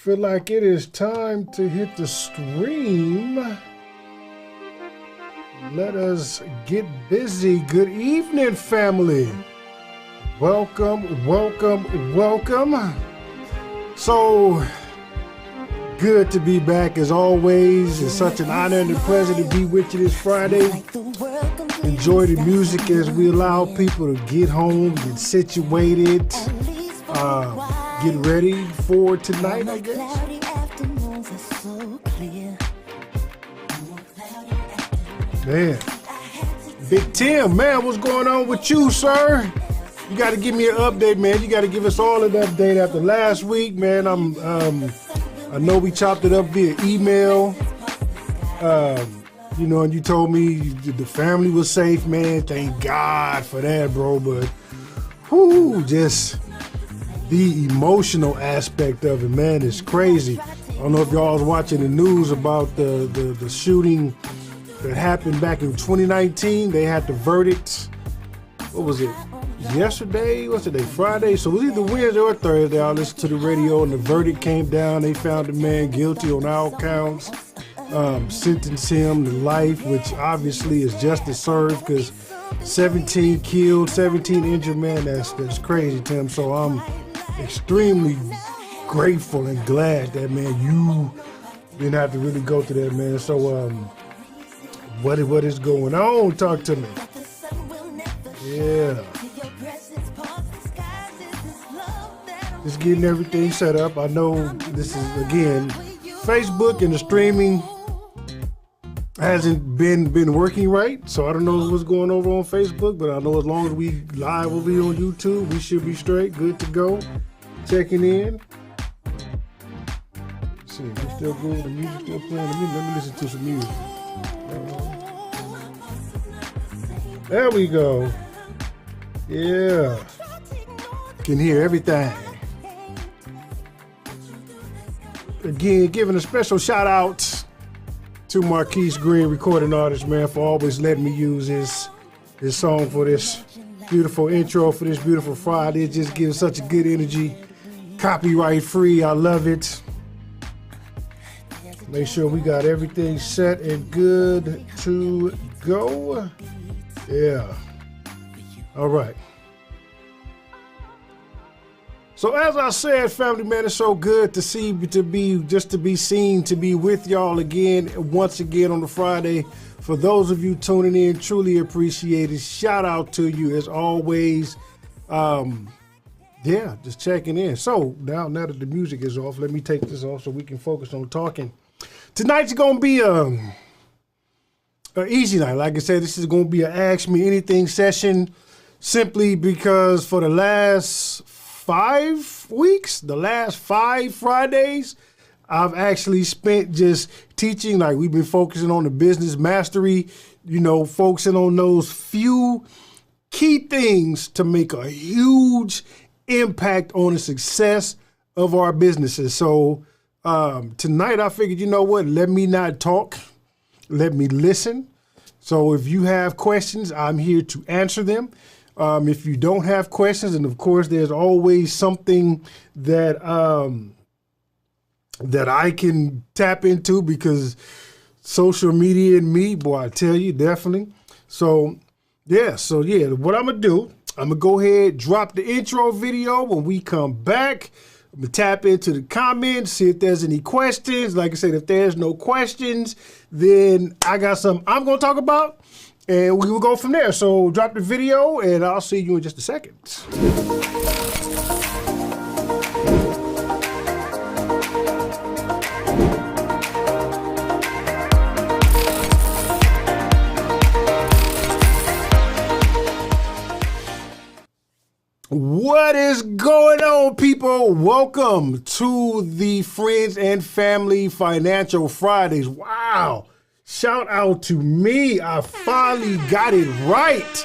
Feel like it is time to hit the stream. Let us get busy. Good evening, family. Welcome, welcome, welcome. So good to be back as always. It's such an honor and a pleasure to be with you this Friday. Enjoy the music as we allow people to get home, get situated, get ready for tonight, I guess. Man, Big Tim, man, what's going on with you, sir? You got to give me an update, man. You got to give us all an update after last week, man. I know we chopped it up via email, and you told me the family was safe, man. Thank God for that, bro. But, just the emotional aspect of it, man, is crazy. I don't know if y'all was watching the news about the shooting that happened back in 2019. They had the verdict. What was it? Yesterday? What's today? Friday? So it was either Wednesday or Thursday. I listened to the radio and the verdict came down. They found the man guilty on all counts. Sentenced him to life, which obviously is justice served because 17 killed, 17 injured, man. That's crazy, Tim. So I'm extremely grateful and glad that, man, you didn't have to really go through that, man. So what is going on? Talk to me. Yeah. Just getting everything set up. I know this is, again, Facebook and the streaming hasn't been working right, so I don't know what's going over on Facebook, but I know as long as we live over here on YouTube, we should be straight, good to go. Checking in. Let's see, we still good. The music still playing. Let me listen to some music. There we go. Yeah. Can hear everything. Again, giving a special shout out to Marquise Green, recording artist, man, for always letting me use his song for this beautiful intro for this beautiful Friday. It just gives such a good energy. Copyright free. I love it. Make sure we got everything set and good to go. Yeah. All right. So as I said, family, man, it's so good to be seen, to be with y'all again, once again on the Friday. For those of you tuning in, truly appreciate it. Shout out to you as always. Just checking in. So now that the music is off, let me take this off so we can focus on talking. Tonight's gonna be an easy night. Like I said, this is gonna be an Ask Me Anything session, simply because for the last 5 weeks, the last 5 Fridays, I've actually spent just teaching. Like, we've been focusing on the business mastery, focusing on those few key things to make a huge impact on the success of our businesses. So tonight I figured, you know what, let me not talk, let me listen. So if you have questions, I'm here to answer them. If you don't have questions, and of course there's always something that that I can tap into, because social media and me, boy, I tell you, definitely. So what I'm gonna do, I'm gonna go ahead, drop the intro video. When we come back, I'm gonna tap into the comments, see if there's any questions. Like I said, if there's no questions, then I got something I'm gonna talk about, and we will go from there. So drop the video, and I'll see you in just a second. What is going on, people? Welcome to the Friends and Family Financial Fridays. Wow. Shout out to me. I finally got it right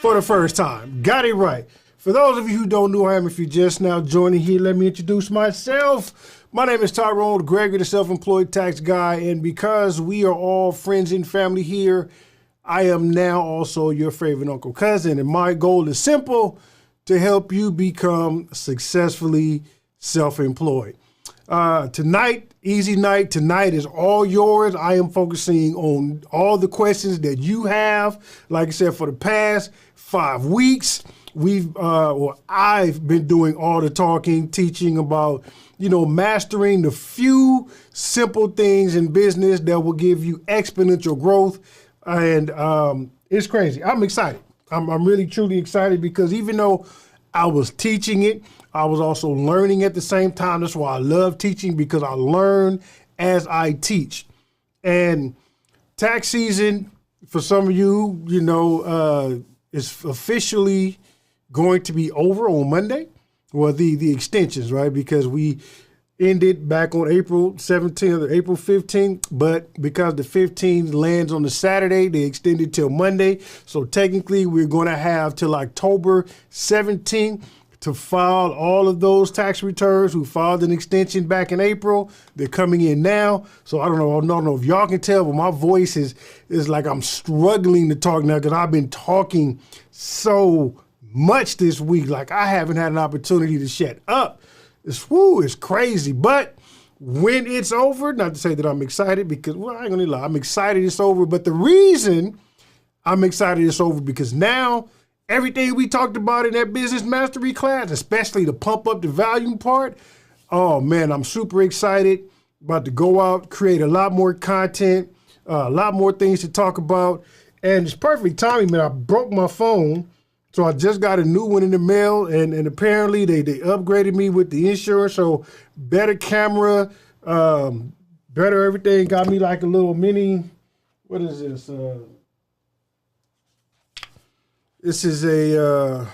for the first time. Got it right. For those of you who don't know who I am, if you're just now joining here, let me introduce myself. My name is Tyrone Gregory, the self-employed tax guy. And because we are all friends and family here, I am now also your favorite uncle cousin. And my goal is simple: to help you become successfully self-employed. Tonight, easy night. Tonight is all yours. I am focusing on all the questions that you have. Like I said, for the past 5 weeks, I've been doing all the talking, teaching about, mastering the few simple things in business that will give you exponential growth. And it's crazy. I'm excited. I'm really, truly excited because even though I was teaching it, I was also learning at the same time. That's why I love teaching, because I learn as I teach. And tax season, for some of you, is officially going to be over on Monday. Well, the extensions, right? Because we ended back on April 17th or April 15th, but because the 15th lands on the Saturday, they extended till Monday. So technically, we're going to have till October 17th to file all of those tax returns who filed an extension back in April. They're coming in now. So I don't know if y'all can tell, but my voice is like I'm struggling to talk now because I've been talking so much this week. Like I haven't had an opportunity to shut up. It's crazy. But when it's over, not to say that I'm excited because, I ain't gonna lie, I'm excited it's over. But the reason I'm excited it's over because now everything we talked about in that business mastery class, especially the pump up the volume part, oh man, I'm super excited. About to go out, create a lot more content, a lot more things to talk about. And it's perfect timing, man. I broke my phone, so I just got a new one in the mail, and apparently they upgraded me with the insurance, so better camera, better everything. Got me like a little mini, what is this? This is a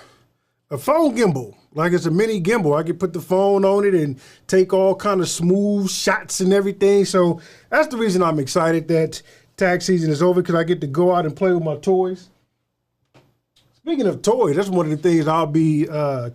phone gimbal, like it's a mini gimbal. I can put the phone on it and take all kind of smooth shots and everything. So that's the reason I'm excited that tax season is over, because I get to go out and play with my toys. Speaking of toys, that's one of the things I'll be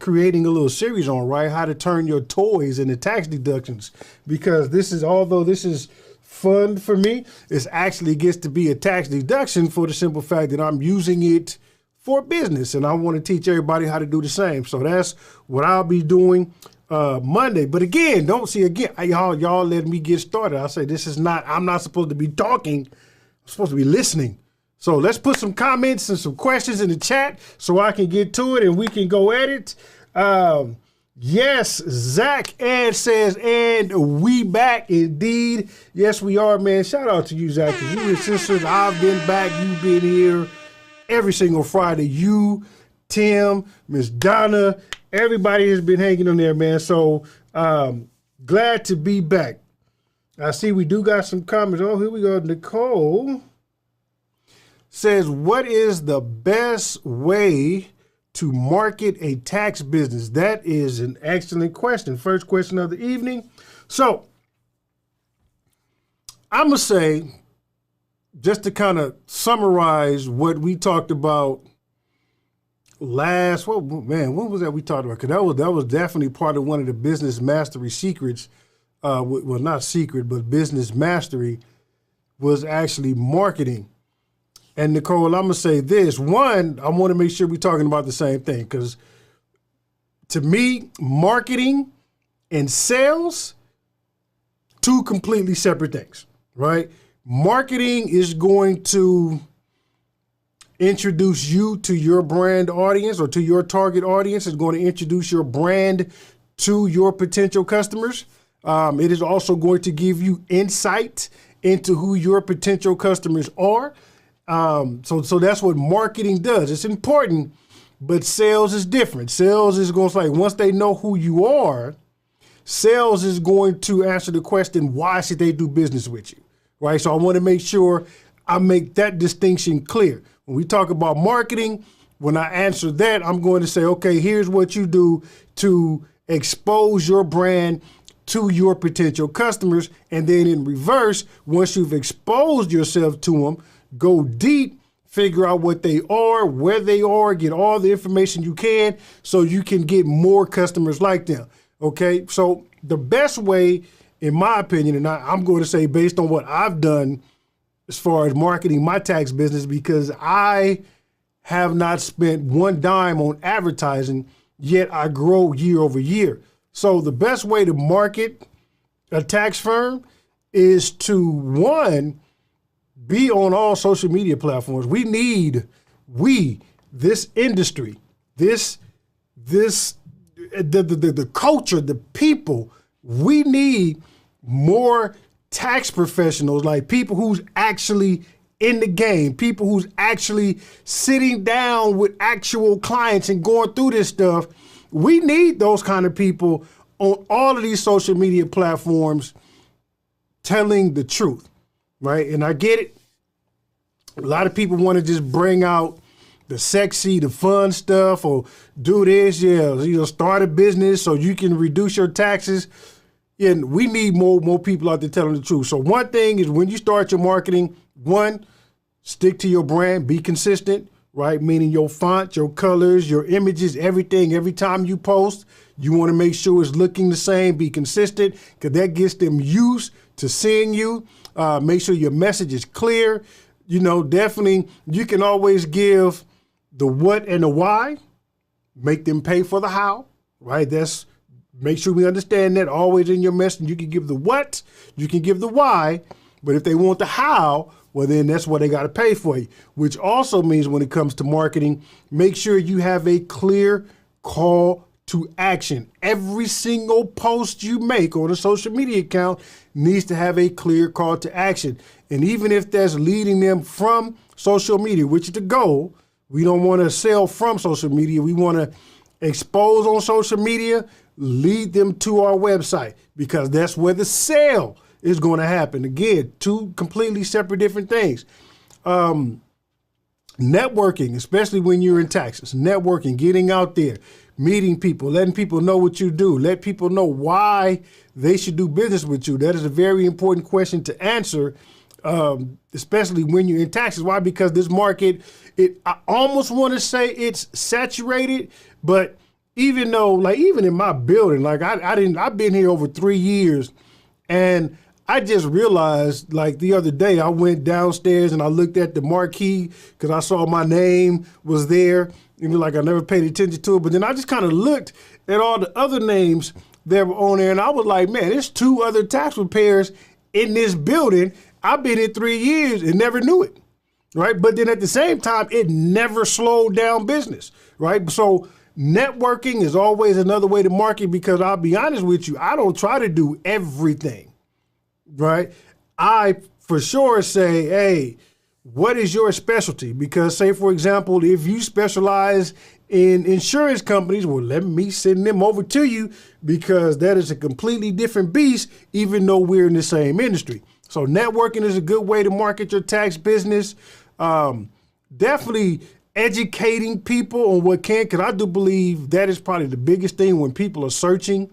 creating a little series on, right? How to turn your toys into tax deductions. Because although this is fun for me, it actually gets to be a tax deduction for the simple fact that I'm using it for business, and I want to teach everybody how to do the same. So that's what I'll be doing Monday. But again, y'all let me get started. I say I'm not supposed to be talking. I'm supposed to be listening. So let's put some comments and some questions in the chat so I can get to it and we can go at it. Yes, Zach Ed says, and we back indeed. Yes, we are, man. Shout out to you, Zach, because you and sisters, I've been back. You've been here every single Friday. You, Tim, Miss Donna, everybody has been hanging on there, man. So glad to be back. I see we do got some comments. Oh, here we go. Nicole says, what is the best way to market a tax business? That is an excellent question. First question of the evening. So I'm going to say, just to kind of summarize what we talked about what was that we talked about? Because that was definitely part of one of the business mastery secrets. Well, not secret, but business mastery was actually marketing. And Nicole, I'm going to say this. One, I want to make sure we're talking about the same thing, because to me, marketing and sales, two completely separate things, right? Marketing is going to introduce you to your brand audience or to your target audience. It's going to introduce your brand to your potential customers. It is also going to give you insight into who your potential customers are. So that's what marketing does. It's important, but sales is different. Sales is going to say, once they know who you are, sales is going to answer the question, why should they do business with you? Right? So I want to make sure I make that distinction clear. When we talk about marketing, when I answer that, I'm going to say, okay, here's what you do to expose your brand to your potential customers. And then in reverse, once you've exposed yourself to them, go deep, figure out what they are, where they are, get all the information you can so you can get more customers like them. Okay, so the best way, in my opinion, and I'm going to say based on what I've done as far as marketing my tax business, because I have not spent one dime on advertising, yet I grow year over year. So the best way to market a tax firm is to, one, be on all social media platforms. This industry, the culture, the people, we need more tax professionals, like people who's actually in the game, people who's actually sitting down with actual clients and going through this stuff. We need those kind of people on all of these social media platforms telling the truth, right? And I get it. A lot of people want to just bring out the sexy, the fun stuff, or do this, start a business so you can reduce your taxes. And we need more people out there telling the truth. So one thing is, when you start your marketing, one, stick to your brand, be consistent, right? Meaning your font, your colors, your images, everything. Every time you post, you want to make sure it's looking the same, be consistent, because that gets them used to seeing you. Make sure your message is clear. Definitely, you can always give the what and the why, make them pay for the how, right? Make sure we understand that always in your message. You can give the what, you can give the why, but if they want the how, well, then that's what they got to pay for you, which also means when it comes to marketing, make sure you have a clear call to action. Every single post you make on a social media account needs to have a clear call to action. And even if that's leading them from social media, which is the goal, we don't want to sell from social media. We want to expose on social media, lead them to our website, because that's where the sale is going to happen. Again, two completely separate different things. Networking, especially when you're in taxes, networking, getting out there, meeting people, letting people know what you do, let people know why they should do business with you. That is a very important question to answer, especially when you're in taxes. Why? Because this market, I almost want to say it's saturated, but even in my building, I've been here over 3 years, and I just realized, the other day, I went downstairs and I looked at the marquee because I saw my name was there. I never paid attention to it. But then I just kind of looked at all the other names that were on there, and I was like, man, there's 2 other tax preparers in this building. I've been here 3 years and never knew it, right? But then at the same time, it never slowed down business, right? So networking is always another way to market, because I'll be honest with you, I don't try to do everything. Right? I for sure say, hey, what is your specialty? Because say, for example, if you specialize in insurance companies, well, let me send them over to you, because that is a completely different beast, even though we're in the same industry. So networking is a good way to market your tax business. Definitely educating people on what because I do believe that is probably the biggest thing when people are searching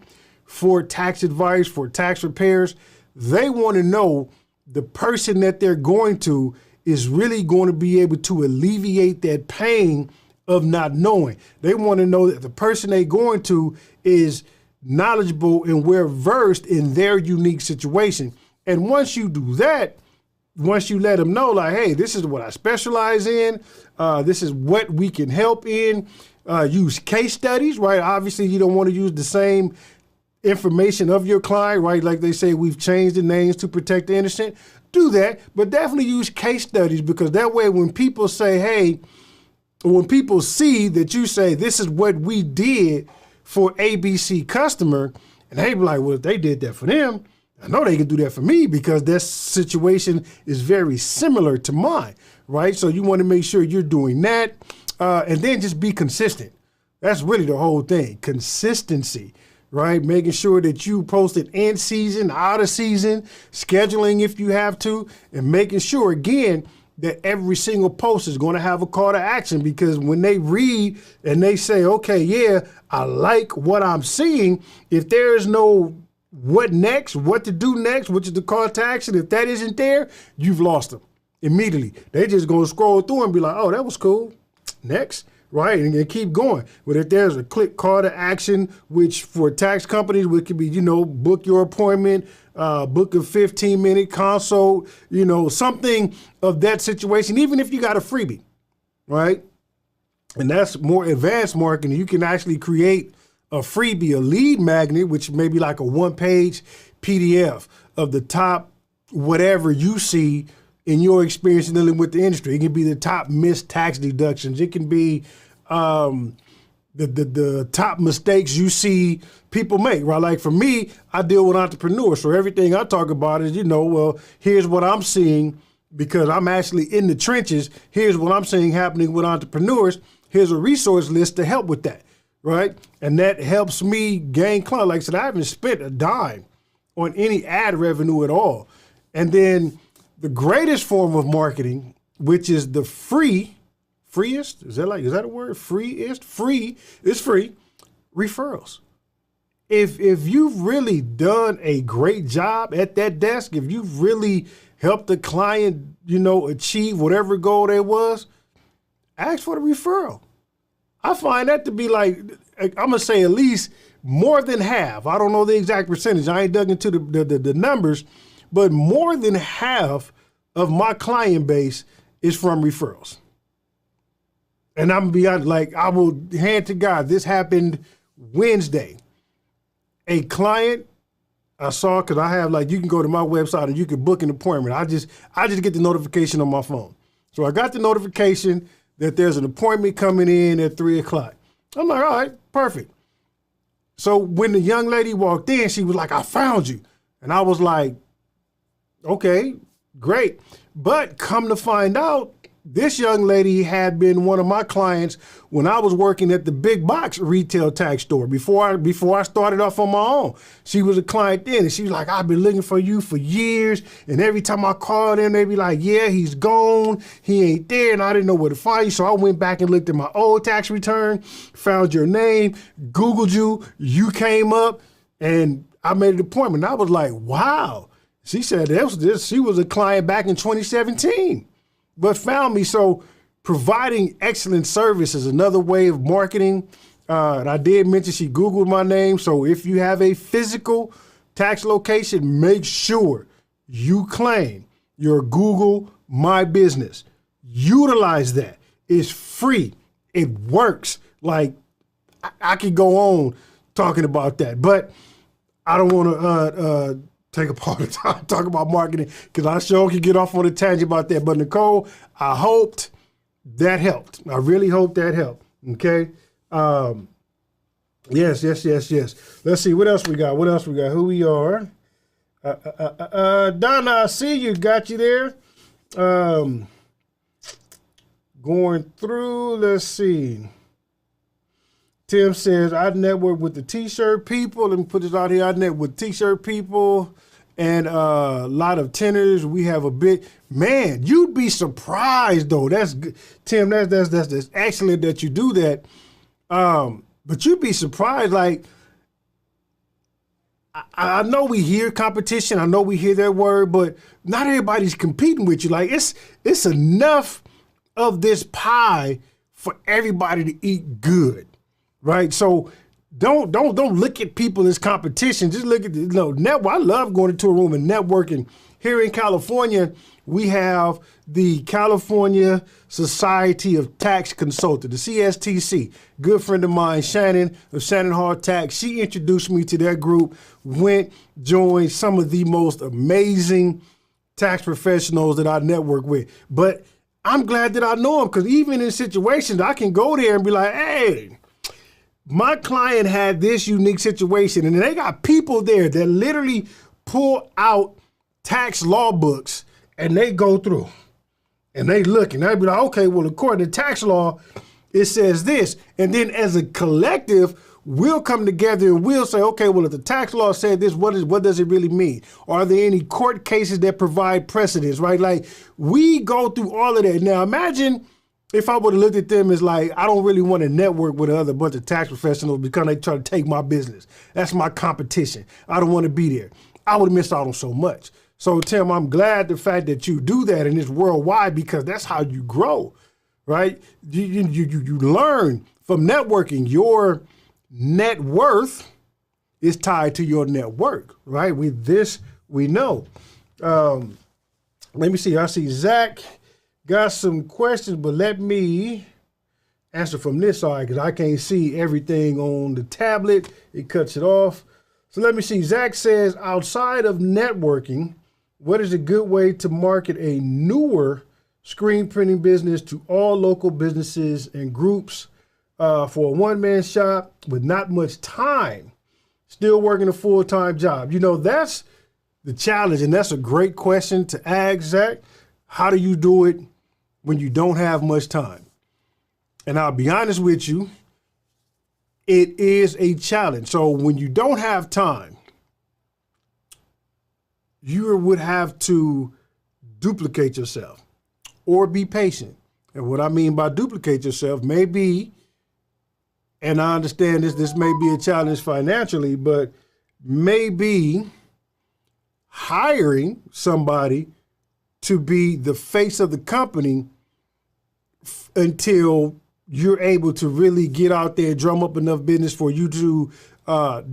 for tax advice, for tax repairs. They want to know the person that they're going to is really going to be able to alleviate that pain of not knowing. They want to know that the person they're going to is knowledgeable and well-versed in their unique situation. And once you do that, once you let them know, hey, this is what I specialize in, this is what we can help in, use case studies, right? Obviously, you don't want to use the same information of your client, right? Like they say, we've changed the names to protect the innocent. Do that, but definitely use case studies, because that way when people say, hey, when people see that you say, this is what we did for ABC customer, and they be like, well, if they did that for them, I know they can do that for me, because their situation is very similar to mine, right? So you want to make sure you're doing that, and then just be consistent. That's really the whole thing, consistency. Right? Making sure that you post it in season, out of season, scheduling if you have to, and making sure, again, that every single post is going to have a call to action, because when they read and they say, okay, yeah, I like what I'm seeing, if there is no what next, what to do next, which is the call to action, if that isn't there, you've lost them immediately. They just going to scroll through and be like, oh, that was cool. Next. Right, and keep going. But if there's a quick call to action, which for tax companies, which could be, book your appointment, book a 15-minute consult, something of that situation, even if you got a freebie, right? And that's more advanced marketing. You can actually create a freebie, a lead magnet, which may be like a one-page PDF of the top whatever you see in your experience dealing with the industry. It can be the top missed tax deductions. It can be the top mistakes you see people make, right? Like for me, I deal with entrepreneurs. So everything I talk about is, well, here's what I'm seeing because I'm actually in the trenches. Here's what I'm seeing happening with entrepreneurs. Here's a resource list to help with that, right? And that helps me gain clients. Like I said, I haven't spent a dime on any ad revenue at all. And then the greatest form of marketing, which is the freest, is that a word? Free, it's free, referrals. If you've really done a great job at that desk, if you've really helped the client, achieve whatever goal there was, ask for the referral. I find that to be like, I'm going to say at least more than half. I don't know the exact percentage. I ain't dug into the numbers, but more than half of my client base is from referrals. And I'm going to be honest, like I will hand to God, this happened Wednesday. A client I saw, because I have you can go to my website and you can book an appointment. I just get the notification on my phone. So I got the notification that there's an appointment coming in at 3:00. I'm like, all right, perfect. So when the young lady walked in, she was like, I found you. And I was like, okay, great. But come to find out, this young lady had been one of my clients when I was working at the big box retail tax store before I started off on my own. She was a client then, and she was like, I've been looking for you for years. And every time I called in, they be like, yeah, he's gone. He ain't there. And I didn't know where to find you. So I went back and looked at my old tax return, found your name, Googled you. You came up, and I made an appointment. I was like, wow. She said she was a client back in 2017. But found me. So providing excellent service is another way of marketing. And I did mention she Googled my name. So if you have a physical tax location, make sure you claim your Google My Business. Utilize that. It's free. It works. Like I could go on talking about that, but I don't want to take a part of time talk about marketing because I sure can get off on a tangent about that. But Nicole, I hoped that helped. I really hope that helped. Okay. Yes. Let's see what else we got. Who we are? Donna, I see you. Got you there. Going through. Let's see. Tim says, I network with the T-shirt people. Let me put this out here. I network with T-shirt people and a lot of tenors. We have a bit. Man, you'd be surprised, though. That's good. Tim, that's excellent that you do that. But you'd be surprised. Like, I know we hear competition. I know we hear that word, but not everybody's competing with you. Like, it's enough of this pie for everybody to eat good. Right, so don't look at people as competition. Just look at network. I love going into a room and networking. Here in California, we have the California Society of Tax Consultants, the CSTC. Good friend of mine, Shannon of Shannon Hard Tax. She introduced me to that group. Went, joined some of the most amazing tax professionals that I network with. But I'm glad that I know them because even in situations, I can go there and be like, hey. My client had this unique situation, and they got people there that literally pull out tax law books and they go through and they look and they be like, okay, well, according to tax law, it says this. And then as a collective, we'll come together and we'll say, okay, well, if the tax law said this, what does it really mean? Are there any court cases that provide precedents, right? Like we go through all of that. Now imagine if I would have looked at them as like, I don't really want to network with another bunch of tax professionals because they try to take my business. That's my competition. I don't want to be there. I would have missed out on so much. So Tim, I'm glad the fact that you do that and it's worldwide because that's how you grow, right? You learn from networking. Your net worth is tied to your network, right? With this, we know. Let me see. I see Zach got some questions, but let me answer from this side because I can't see everything on the tablet. It cuts it off. So let me see. Zach says, outside of networking, what is a good way to market a newer screen printing business to all local businesses and groups for a one-man shop with not much time, still working a full-time job? You know, that's the challenge, and that's a great question to ask, Zach. How do you do it when you don't have much time? And I'll be honest with you, it is a challenge. So when you don't have time, you would have to duplicate yourself or be patient. And what I mean by duplicate yourself may be, and I understand this may be a challenge financially, but maybe hiring somebody to be the face of the company until you're able to really get out there and drum up enough business for you to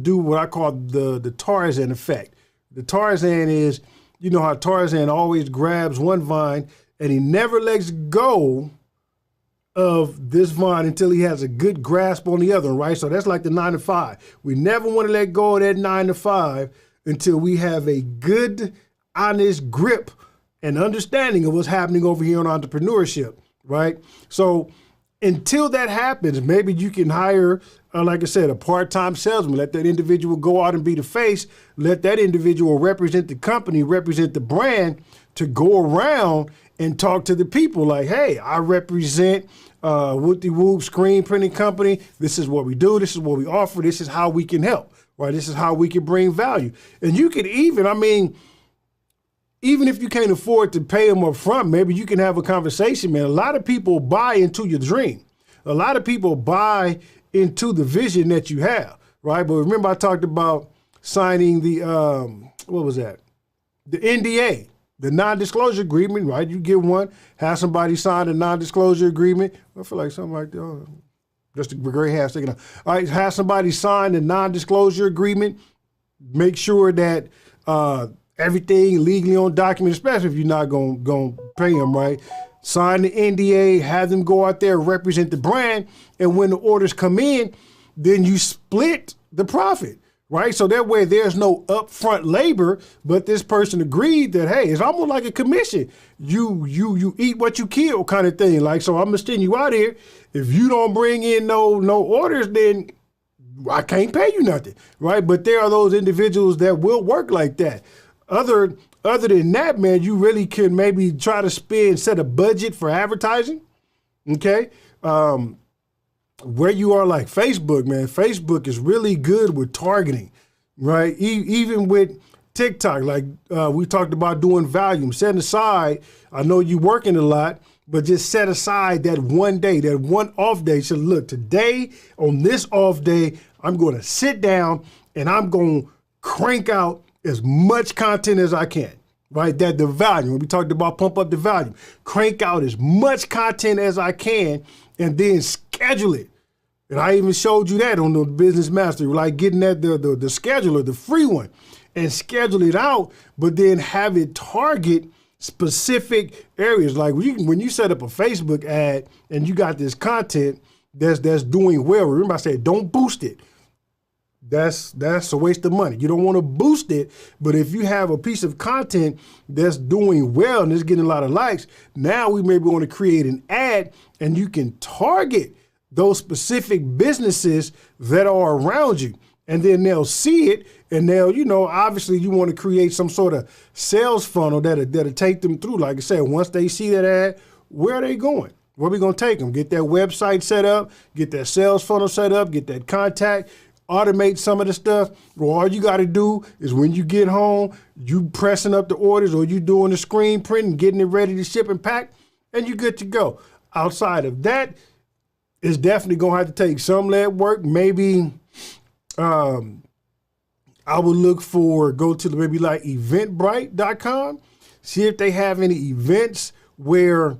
do what I call the Tarzan effect. The Tarzan is, you know how Tarzan always grabs one vine and he never lets go of this vine until he has a good grasp on the other, right? So that's like the 9 to 5. We never want to let go of that 9 to 5 until we have a good, honest grip and understanding of what's happening over here on entrepreneurship, right? So until that happens, maybe you can hire, like I said, a part-time salesman. Let that individual go out and be the face. Let that individual represent the company, represent the brand, to go around and talk to the people like, hey, I represent Whoop-de Whoop Screen Printing Company. This is what we do. This is what we offer. This is how we can help, right? This is how we can bring value. And you could even if you can't afford to pay them up front, maybe you can have a conversation, man. A lot of people buy into your dream. A lot of people buy into the vision that you have, right? But remember I talked about signing the, what was that? The NDA, the non-disclosure agreement, right? You get one, have somebody sign a non-disclosure agreement. I feel like something like that. Just a great half second. All right, have somebody sign the non-disclosure agreement. Make sure that, everything legally on document, especially if you're not going to pay them, right? Sign the NDA, have them go out there, represent the brand, and when the orders come in, then you split the profit, right? So that way there's no upfront labor, but this person agreed that, hey, it's almost like a commission. You eat what you kill kind of thing. Like, so I'm going to send you out here. If you don't bring in no orders, then I can't pay you nothing, right? But there are those individuals that will work like that. Other than that, man, you really can maybe try to set a budget for advertising, okay? Where you are like Facebook, man, Facebook is really good with targeting, right? Even with TikTok, like we talked about doing volume, setting aside, I know you're working a lot, but just set aside that one day, that one off day. So look, today on this off day, I'm going to sit down and I'm going to crank out as much content as I can, right? That the volume, when we talked about pump up the volume, crank out as much content as I can and then schedule it. And I even showed you that on the Business Mastery, like getting that the scheduler, the free one, and schedule it out, but then have it target specific areas. Like when you set up a Facebook ad and you got this content that's doing well, remember I said, don't boost it. That's a waste of money. You don't want to boost it, but if you have a piece of content that's doing well and it's getting a lot of likes, now we maybe want to create an ad and you can target those specific businesses that are around you. And then they'll see it and they'll, obviously you want to create some sort of sales funnel that'll take them through. Like I said, once they see that ad, where are they going? Where are we going to take them? Get that website set up, get that sales funnel set up, get that contact, automate some of the stuff. Well, all you got to do is when you get home, you pressing up the orders or you doing the screen printing, getting it ready to ship and pack, and you're good to go. Outside of that, it's definitely going to have to take some lead work. Maybe I would go to maybe like eventbrite.com, see if they have any events where,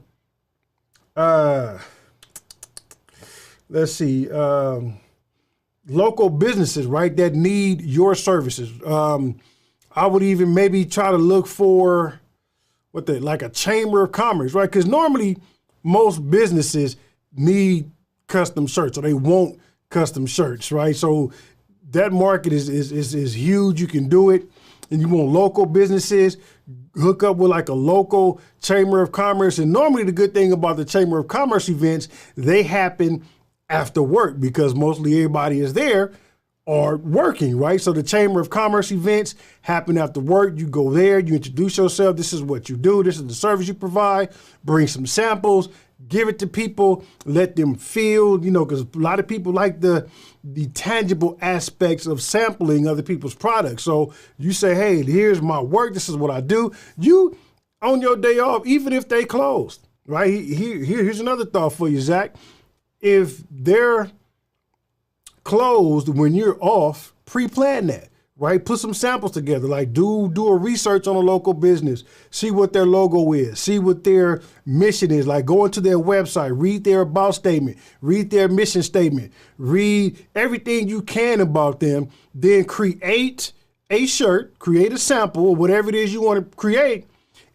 let's see, local businesses, right, that need your services. I would even maybe try to look for like a chamber of commerce, right? Because normally most businesses need custom shirts, or they want custom shirts, right? So that market is huge. You can do it. And you want local businesses, hook up with like a local chamber of commerce. And normally the good thing about the chamber of commerce events, they happen after work because mostly everybody is there or working, right? So the chamber of commerce events happen after work. You go there, you introduce yourself. This is what you do. This is the service you provide. Bring some samples, give it to people, let them feel, you know, because a lot of people like the tangible aspects of sampling other people's products. So you say, hey, here's my work. This is what I do. You, on your day off, even if they closed, right? Here's another thought for you, Zach. If they're closed when you're off, pre-plan that. Right? Put some samples together, like do a research on a local business, see what their logo is, see what their mission is, like go into their website, read their about statement, read their mission statement, read everything you can about them, then create a shirt, create a sample or whatever it is you want to create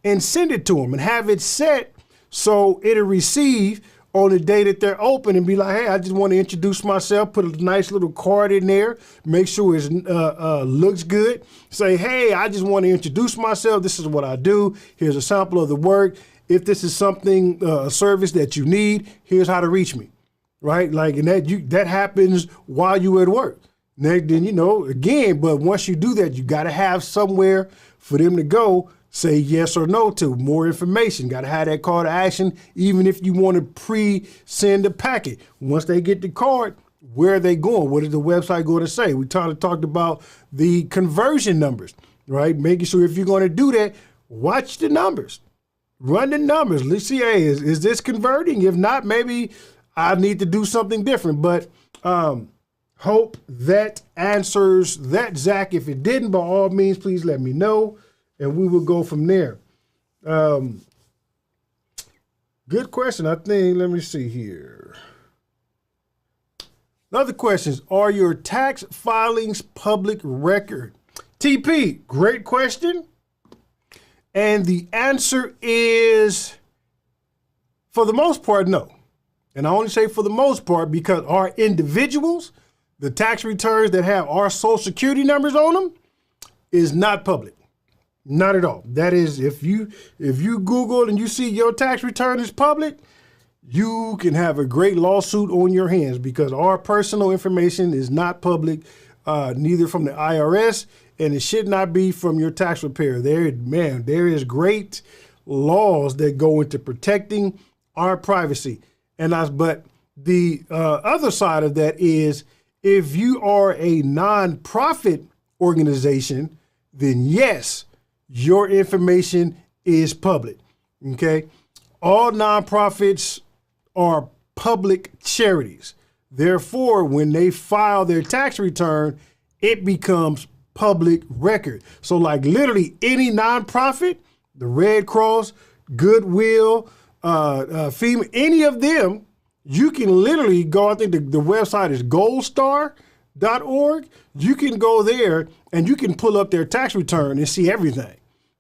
and send it to them and have it set so it'll receive on the day that they're open and be like, hey, I just want to introduce myself, put a nice little card in there, make sure it looks good. Say, hey, I just want to introduce myself. This is what I do. Here's a sample of the work. If this is something, a service that you need, here's how to reach me, right? Like, and that happens while you're at work. Then, you know, again, but once you do that, you got to have somewhere for them to go. Say yes or no to more information. Got to have that call to action, even if you want to pre-send a packet. Once they get the card, where are they going? What is the website going to say? We talked about the conversion numbers, right? Making sure if you're going to do that, watch the numbers. Run the numbers. Let's see, hey, is this converting? If not, maybe I need to do something different. But hope that answers that, Zach. If it didn't, by all means, please let me know. And we will go from there. Good question, I think. Let me see here. Another question is, are your tax filings public record? TP, great question. And the answer is, for the most part, no. And I only say for the most part because our individuals, the tax returns that have our social security numbers on them, is not public. Not at all. That is, if you Google and you see your tax return is public, you can have a great lawsuit on your hands because our personal information is not public, neither from the IRS, and it should not be from your tax preparer. There is great laws that go into protecting our privacy. But the other side of that is if you are a nonprofit organization, then yes, your information is public, okay? All nonprofits are public charities. Therefore, when they file their tax return, it becomes public record. So like literally any nonprofit, the Red Cross, Goodwill, FEMA, any of them, you can literally go, I think the website is goldstar.org. You can go there and you can pull up their tax return and see everything.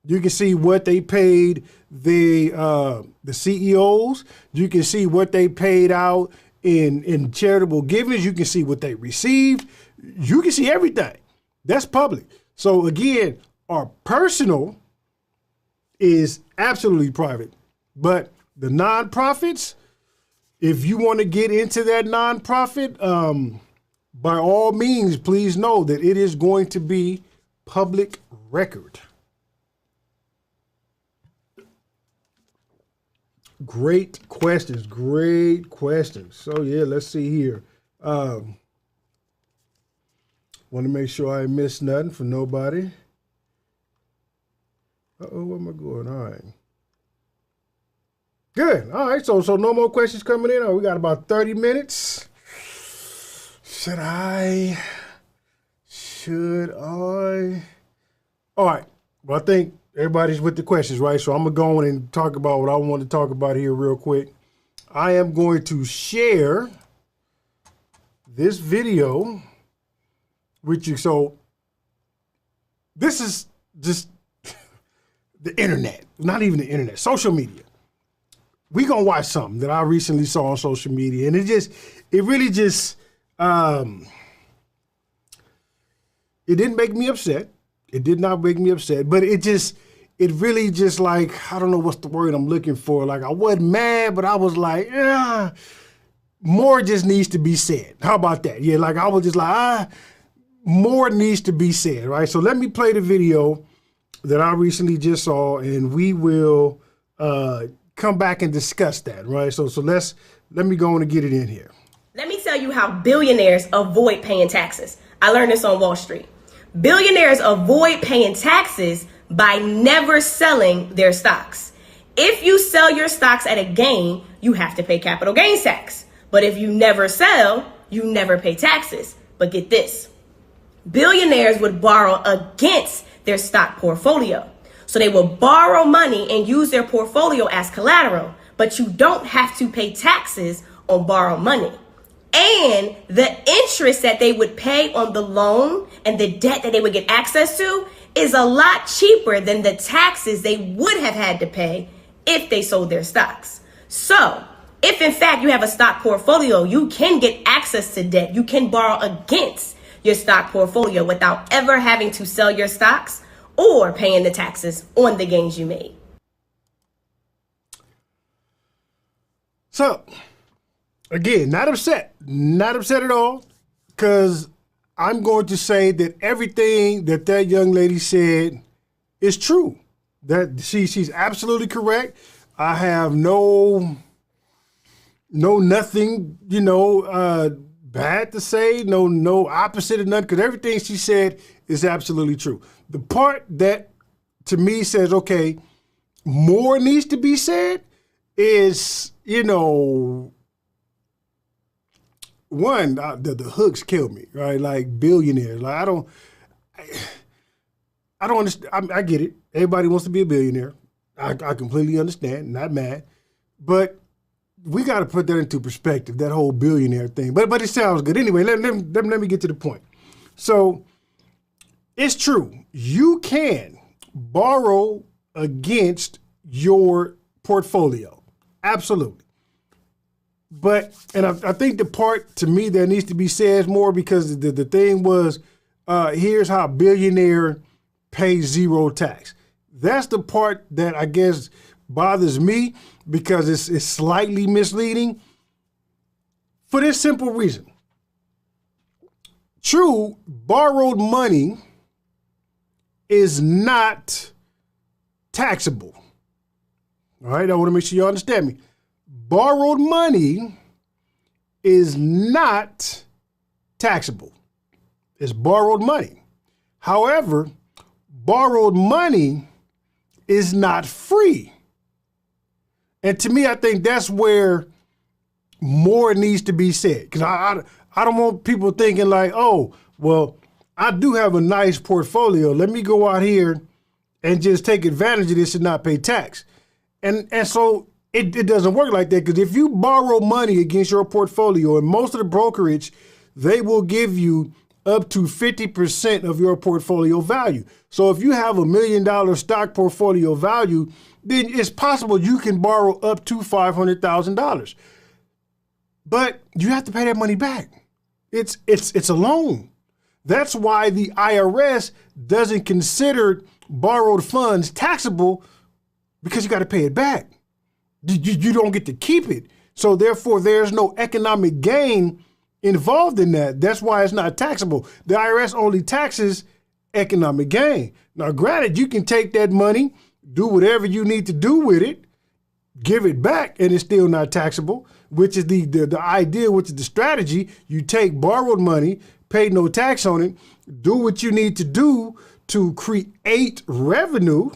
You can see what they paid the CEOs. You can see what they paid out in charitable givings. You can see what they received. You can see everything. That's public. So again, our personal is absolutely private. But the nonprofits, if you want to get into that nonprofit, by all means, please know that it is going to be public record. Great questions. So yeah, let's see here. Want to make sure I miss nothing for nobody. Where am I going? All right. Good. All right. So no more questions coming in. Oh, we got about 30 minutes. Should I? All right. Well, I think everybody's with the questions, right? So I'm going to go on and talk about what I want to talk about here real quick. I am going to share this video with you. So this is just the internet, not even the internet, social media. we gonna watch something that I recently saw on social media, and it really just, it didn't make me upset. It did not make me upset, but it really just like, I don't know what's the word I'm looking for. Like, I wasn't mad, but I was like, more just needs to be said. How about that? Yeah, like I was just like, more needs to be said, right? So let me play the video that I recently just saw, and we will come back and discuss that, right? So let me go on and get it in here. Let me tell you how billionaires avoid paying taxes. I learned this on Wall Street. Billionaires avoid paying taxes by never selling their stocks. If you sell your stocks at a gain, you have to pay capital gains tax. But if you never sell, you never pay taxes. But get this, billionaires would borrow against their stock portfolio. So they will borrow money and use their portfolio as collateral, but you don't have to pay taxes on borrowed money. And the interest that they would pay on the loan and the debt that they would get access to is a lot cheaper than the taxes they would have had to pay if they sold their stocks. So if in fact you have a stock portfolio, you can get access to debt. You can borrow against your stock portfolio without ever having to sell your stocks or paying the taxes on the gains you made. So, again, not upset at all, because I'm going to say that everything that young lady said is true. That she's absolutely correct. I have nothing, bad to say, no opposite of nothing, because everything she said is absolutely true. The part that to me says, okay, more needs to be said is, one, the hooks kill me, right? Like billionaires. Like I don't understand. I get it. Everybody wants to be a billionaire. I completely understand. Not mad, but we got to put that into perspective. That whole billionaire thing. But it sounds good anyway. Let me get to the point. So it's true. You can borrow against your portfolio. Absolutely. And I think the part to me that needs to be said more, because the thing was, here's how billionaire pays zero tax. That's the part that I guess bothers me, because it's slightly misleading for this simple reason. True, borrowed money is not taxable. All right, I want to make sure you understand me. Borrowed money is not taxable. It's borrowed money. However, borrowed money is not free. And to me, I think that's where more needs to be said. Because I don't want people thinking like, oh, well, I do have a nice portfolio. Let me go out here and just take advantage of this and not pay tax. And so it doesn't work like that, because if you borrow money against your portfolio, and most of the brokerage, they will give you up to 50% of your portfolio value. So if you have $1 million stock portfolio value, then it's possible you can borrow up to $500,000. But you have to pay that money back. It's a loan. That's why the IRS doesn't consider borrowed funds taxable, because you got to pay it back. You don't get to keep it. So therefore, there's no economic gain involved in that. That's why it's not taxable. The IRS only taxes economic gain. Now, granted, you can take that money, do whatever you need to do with it, give it back, and it's still not taxable, which is the idea, which is the strategy. You take borrowed money, pay no tax on it, do what you need to do to create revenue,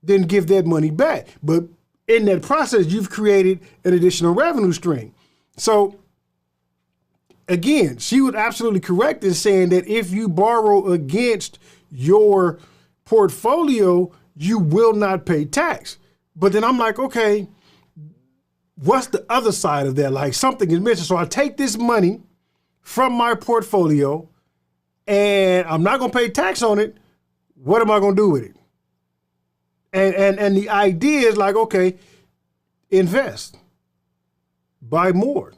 then give that money back. But in that process, you've created an additional revenue stream. So again, she was absolutely correct in saying that if you borrow against your portfolio, you will not pay tax. But then I'm like, okay, what's the other side of that? Like, something is missing. So I take this money from my portfolio and I'm not going to pay tax on it. What am I going to do with it? And the idea is like, okay, invest. Buy more.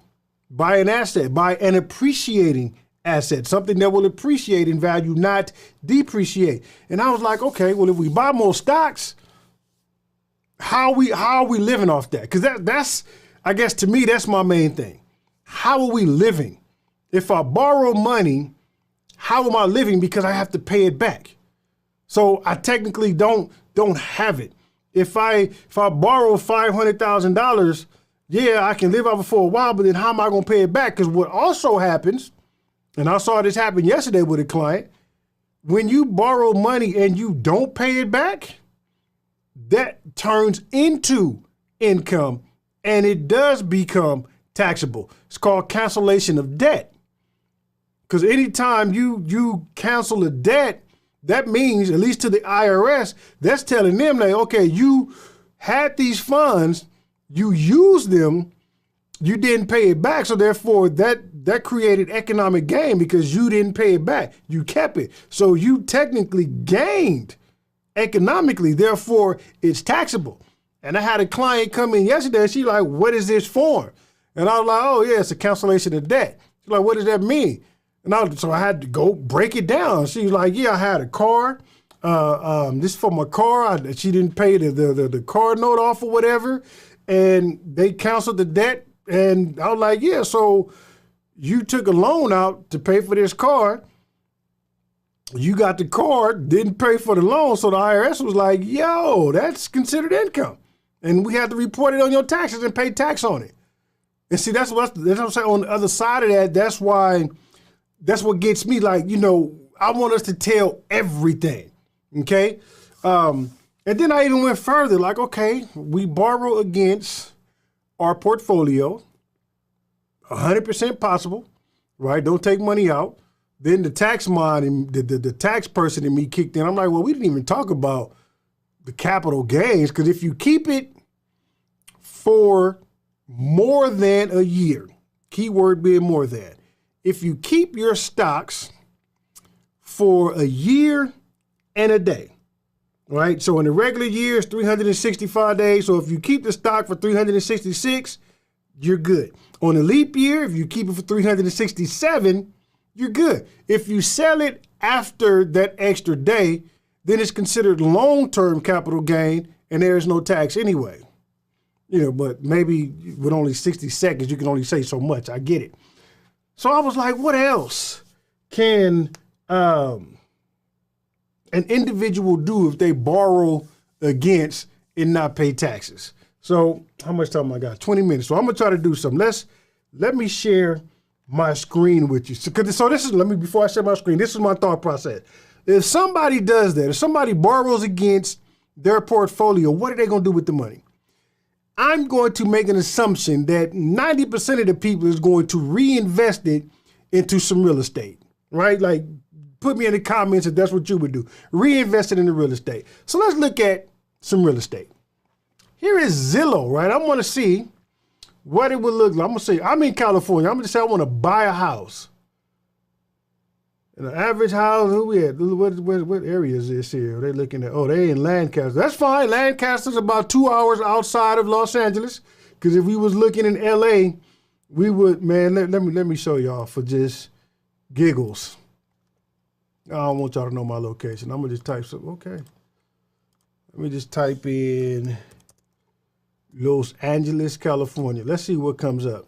Buy an asset. Buy an appreciating asset, something that will appreciate in value, not depreciate. And I was like, okay, well, if we buy more stocks, how are we living off that? Because that's, I guess to me, that's my main thing. How are we living? If I borrow money, how am I living? Because I have to pay it back. So I technically don't have it. If I borrow $500,000, yeah, I can live off it for a while, but then how am I going to pay it back? Because what also happens, and I saw this happen yesterday with a client, when you borrow money and you don't pay it back, that turns into income and it does become taxable. It's called cancellation of debt. Because anytime you cancel a debt, that means, at least to the IRS, that's telling them that, okay, you had these funds, you used them, you didn't pay it back. So therefore that created economic gain because you didn't pay it back. You kept it. So you technically gained economically. Therefore, it's taxable. And I had a client come in yesterday. She's like, what is this for? And I was like, oh, yeah, it's a cancellation of debt. She's like, what does that mean? And so I had to go break it down. She was like, yeah, I had a car. This is for my car. She didn't pay the car note off or whatever. And they canceled the debt. And I was like, yeah, so you took a loan out to pay for this car. You got the car, didn't pay for the loan. So the IRS was like, yo, that's considered income. And we had to report it on your taxes and pay tax on it. And see, that's what I'm saying. On the other side of that, that's what gets me, like, I want us to tell everything. Okay. And then I even went further, like, okay, we borrow against our portfolio, 100% possible, right? Don't take money out. Then the tax mind and the tax person in me kicked in. I'm like, well, we didn't even talk about the capital gains, because if you keep it for more than a year, keyword being more than, if you keep your stocks for a year and a day, right? So in the regular year, it's 365 days. So if you keep the stock for 366, you're good. On a leap year, if you keep it for 367, you're good. If you sell it after that extra day, then it's considered long-term capital gain and there is no tax anyway. But maybe with only 60 seconds, you can only say so much. I get it. So I was like, what else can an individual do if they borrow against and not pay taxes? So how much time I got? 20 minutes. So I'm going to try to do something. Let me share my screen with you. So before I share my screen, this is my thought process. If somebody does that, if somebody borrows against their portfolio, what are they going to do with the money? I'm going to make an assumption that 90% of the people is going to reinvest it into some real estate, right? Like, put me in the comments if that's what you would do. Reinvest it in the real estate. So let's look at some real estate. Here is Zillow, right? I want to see what it would look like. I'm going to say, I'm in California. I'm going to say I want to buy a house. And an average house, who we at? What area is this here? They're looking at, they in Lancaster. That's fine. Lancaster's about 2 hours outside of Los Angeles. Because if we was looking in LA, we would, man, let me show y'all for just giggles. I don't want y'all to know my location. I'm going to just type something. Okay. Let me just type in Los Angeles, California. Let's see what comes up.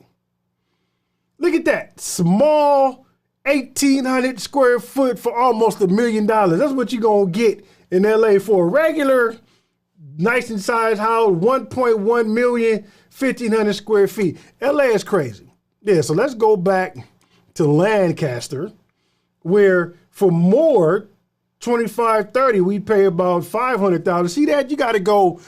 Look at that. Small 1,800 square foot for almost $1 million. That's what you're going to get in LA for a regular, nice and sized house, 1.1 million, 1,500 square feet. LA is crazy. Yeah, so let's go back to Lancaster, where for more, 25, 30, we pay about $500,000. See that? You got to go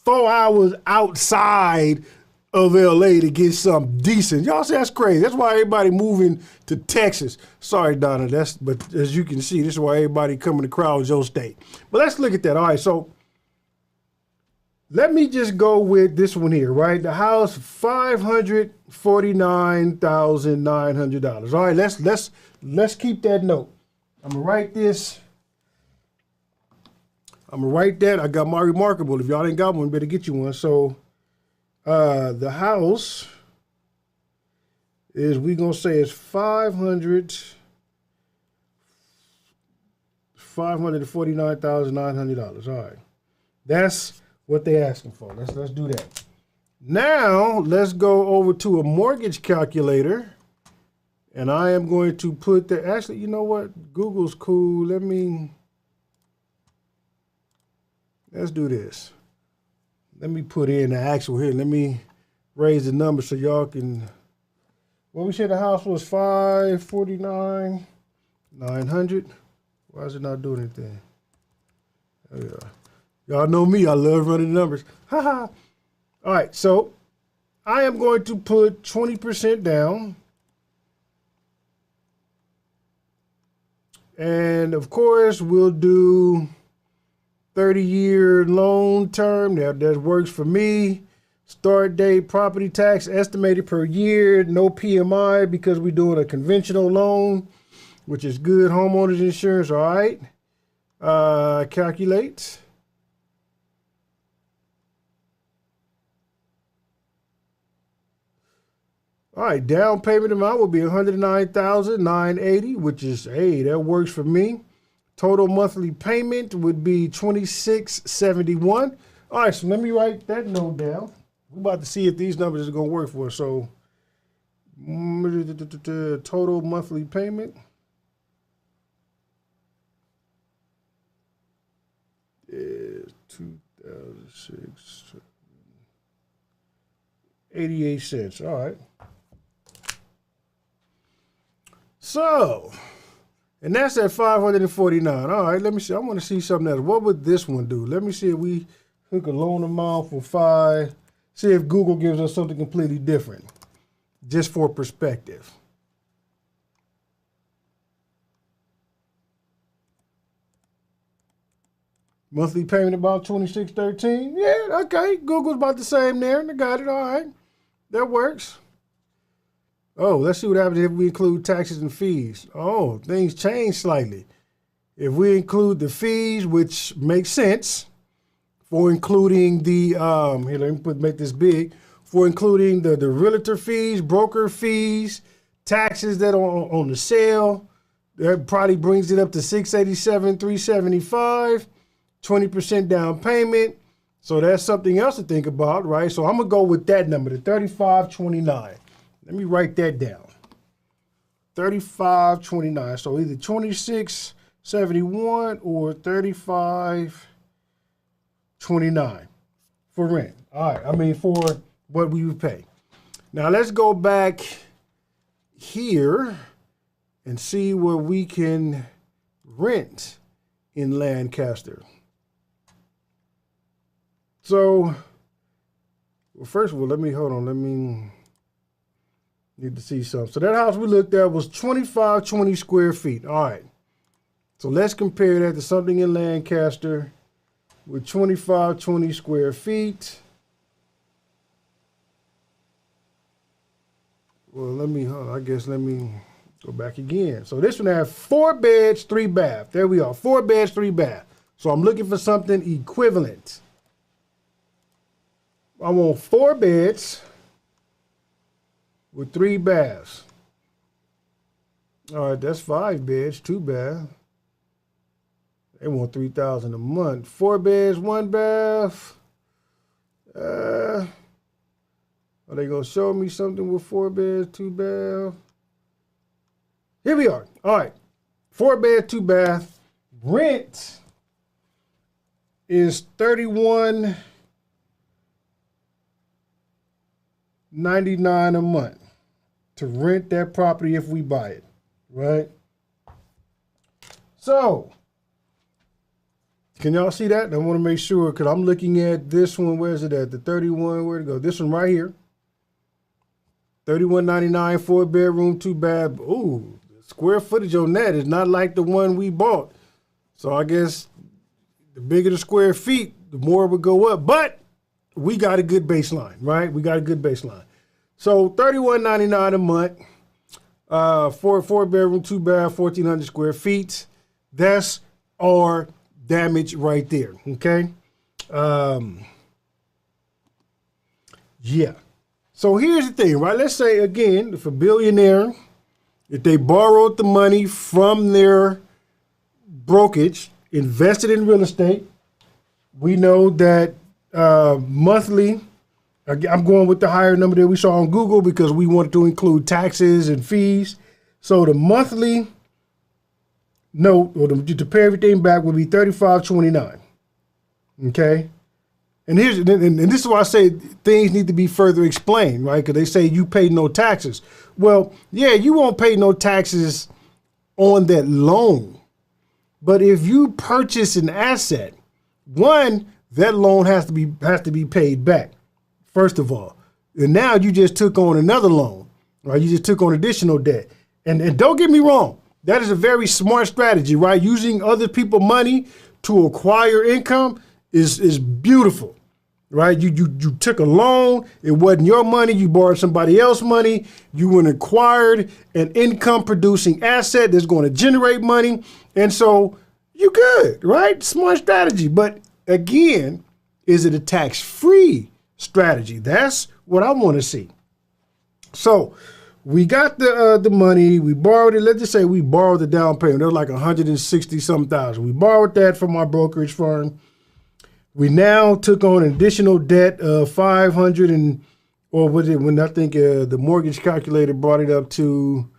4 hours outside of LA to get something decent. Y'all say that's crazy. That's why everybody moving to Texas. Sorry, Donna. But as you can see, this is why everybody coming to crowd your state. But let's look at that. All right, so let me just go with this one here, right? The house, $549,900. All right, let's keep that note. I'm gonna write this. I'm gonna write that. I got my remarkable. If y'all ain't got one, better get you one. So The house is, we gonna say it's $549,900. All right, that's what they asking for. Let's do that. Now let's go over to a mortgage calculator, and I am going to put the. Actually, you know what? Google's cool. Let's do this. Let me put in the actual here. Let me raise the number so y'all can. Well, we said the house was $549,900. Why is it not doing anything? There we are. Y'all know me. I love running numbers. Ha ha. All right. So I am going to put 20% down. And of course, we'll do 30-year loan term. That works for me. Start date, property tax estimated per year. No PMI because we're doing a conventional loan, which is good. Homeowners insurance. All right. Calculate. All right. Down payment amount will be $109,980, which is, hey, that works for me. Total monthly payment would be $26.71. All right, so let me write that note down. We're about to see if these numbers are going to work for us. So, total monthly payment is $2,688. All right. So, and that's at $549. All right, let me see. I want to see something else. What would this one do? Let me see if we hook a loan amount for $5. See if Google gives us something completely different, just for perspective. Monthly payment about $26.13. Yeah, okay. Google's about the same there. I got it. All right, that works. Oh, let's see what happens if we include taxes and fees. Oh, things change slightly. If we include the fees, which makes sense, for including the, here, let me make this big, for including the realtor fees, broker fees, taxes that are on the sale, that probably brings it up to $687,375, 20% down payment. So that's something else to think about, right? So I'm going to go with that number, the $35.29. Let me write that down. $35.29. So either $26.71 or $35.29 for rent. All right. I mean, for what we would pay. Now let's go back here and see what we can rent in Lancaster. So, well, first of all, let me need to see something. So that house we looked at was 2,520 square feet. All right. So let's compare that to something in Lancaster with 2,520 square feet. Well, let me go back again. So this one has 4 beds, 3 baths. There we are. 4 beds, 3 baths. So I'm looking for something equivalent. I want 4 beds with 3 baths. All right, that's 5 beds, 2 baths. They want $3,000 a month. 4 beds, 1 bath. Are they gonna show me something with 4 beds, 2 baths? Here we are. All right, 4 bed, 2 bath. Rent is $31.99 a month to rent that property if we buy it, right? So, can y'all see that? I want to make sure, because I'm looking at this one. Where is it at? The 31, where to go? This one right here. $31.99, 4 bedroom, 2 bath. Ooh, square footage on that is not like the one we bought. So I guess the bigger the square feet, the more it would go up. But we got a good baseline, right? We got a good baseline. So $31.99 a month, 4 bedroom, 2 bath, 1,400 square feet. That's our damage right there, okay? Yeah. So here's the thing, right? Let's say, again, if a billionaire, if they borrowed the money from their brokerage, invested in real estate, we know that monthly, I'm going with the higher number that we saw on Google because we wanted to include taxes and fees. So the monthly note, or to pay everything back, would be $35.29. Okay? And this is why I say things need to be further explained, right? Because they say you pay no taxes. Well, yeah, you won't pay no taxes on that loan. But if you purchase an asset, one, that loan has to be paid back, first of all. And now you just took on another loan, right? You just took on additional debt. And don't get me wrong, that is a very smart strategy, right? Using other people's money to acquire income is beautiful. Right? You took a loan. It wasn't your money. You borrowed somebody else's money. You went and acquired an income producing asset that's going to generate money. And so you good, right? Smart strategy. But again, is it a tax-free strategy? That's what I want to see. So we got the money. We borrowed it. Let's just say we borrowed the down payment. It was like 160-some thousand. We borrowed that from our brokerage firm. We now took on an additional debt of 500 and, or was it when I think the mortgage calculator brought it up to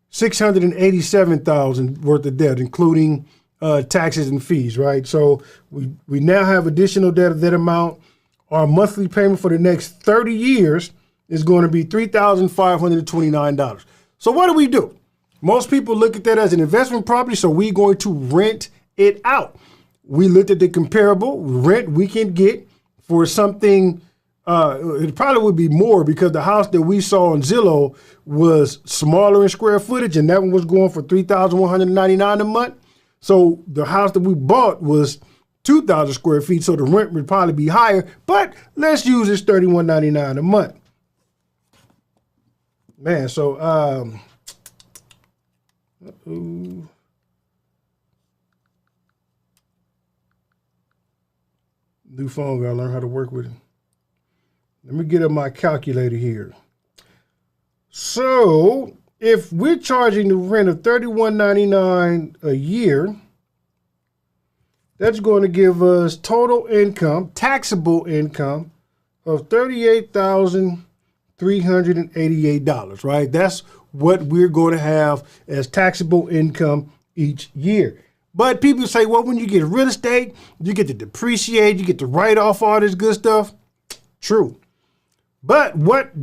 687,000 worth of debt, including taxes and fees, right? So we now have additional debt of that amount. Our monthly payment for the next 30 years is going to be $3,529. So what do? Most people look at that as an investment property, so we're going to rent it out. We looked at the comparable rent we can get for something. It probably would be more because the house that we saw on Zillow was smaller in square footage, and that one was going for $3,199 a month. So the house that we bought was 2,000 square feet, so the rent would probably be higher. But let's use this $3,199 a month. Man, so new phone, gotta learn how to work with it. Let me get up my calculator here. So if we're charging the rent of $31.99 a year, that's going to give us total income, taxable income of $38,388, right? That's what we're going to have as taxable income each year. But people say, well, when you get real estate, you get to depreciate, you get to write off all this good stuff. True. But what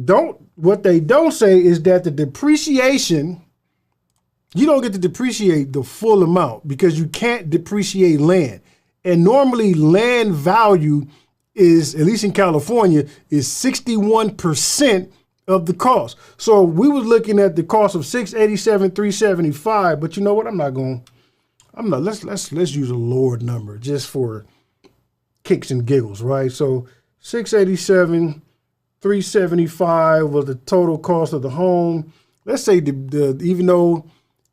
they don't say is that the depreciation, you don't get to depreciate the full amount because you can't depreciate land. And normally land value is, at least in California, is 61% of the cost. So we was looking at the cost of $687,375, but you know what? Let's use a lower number just for kicks and giggles, right? So $687,375 was the total cost of the home. Let's say even though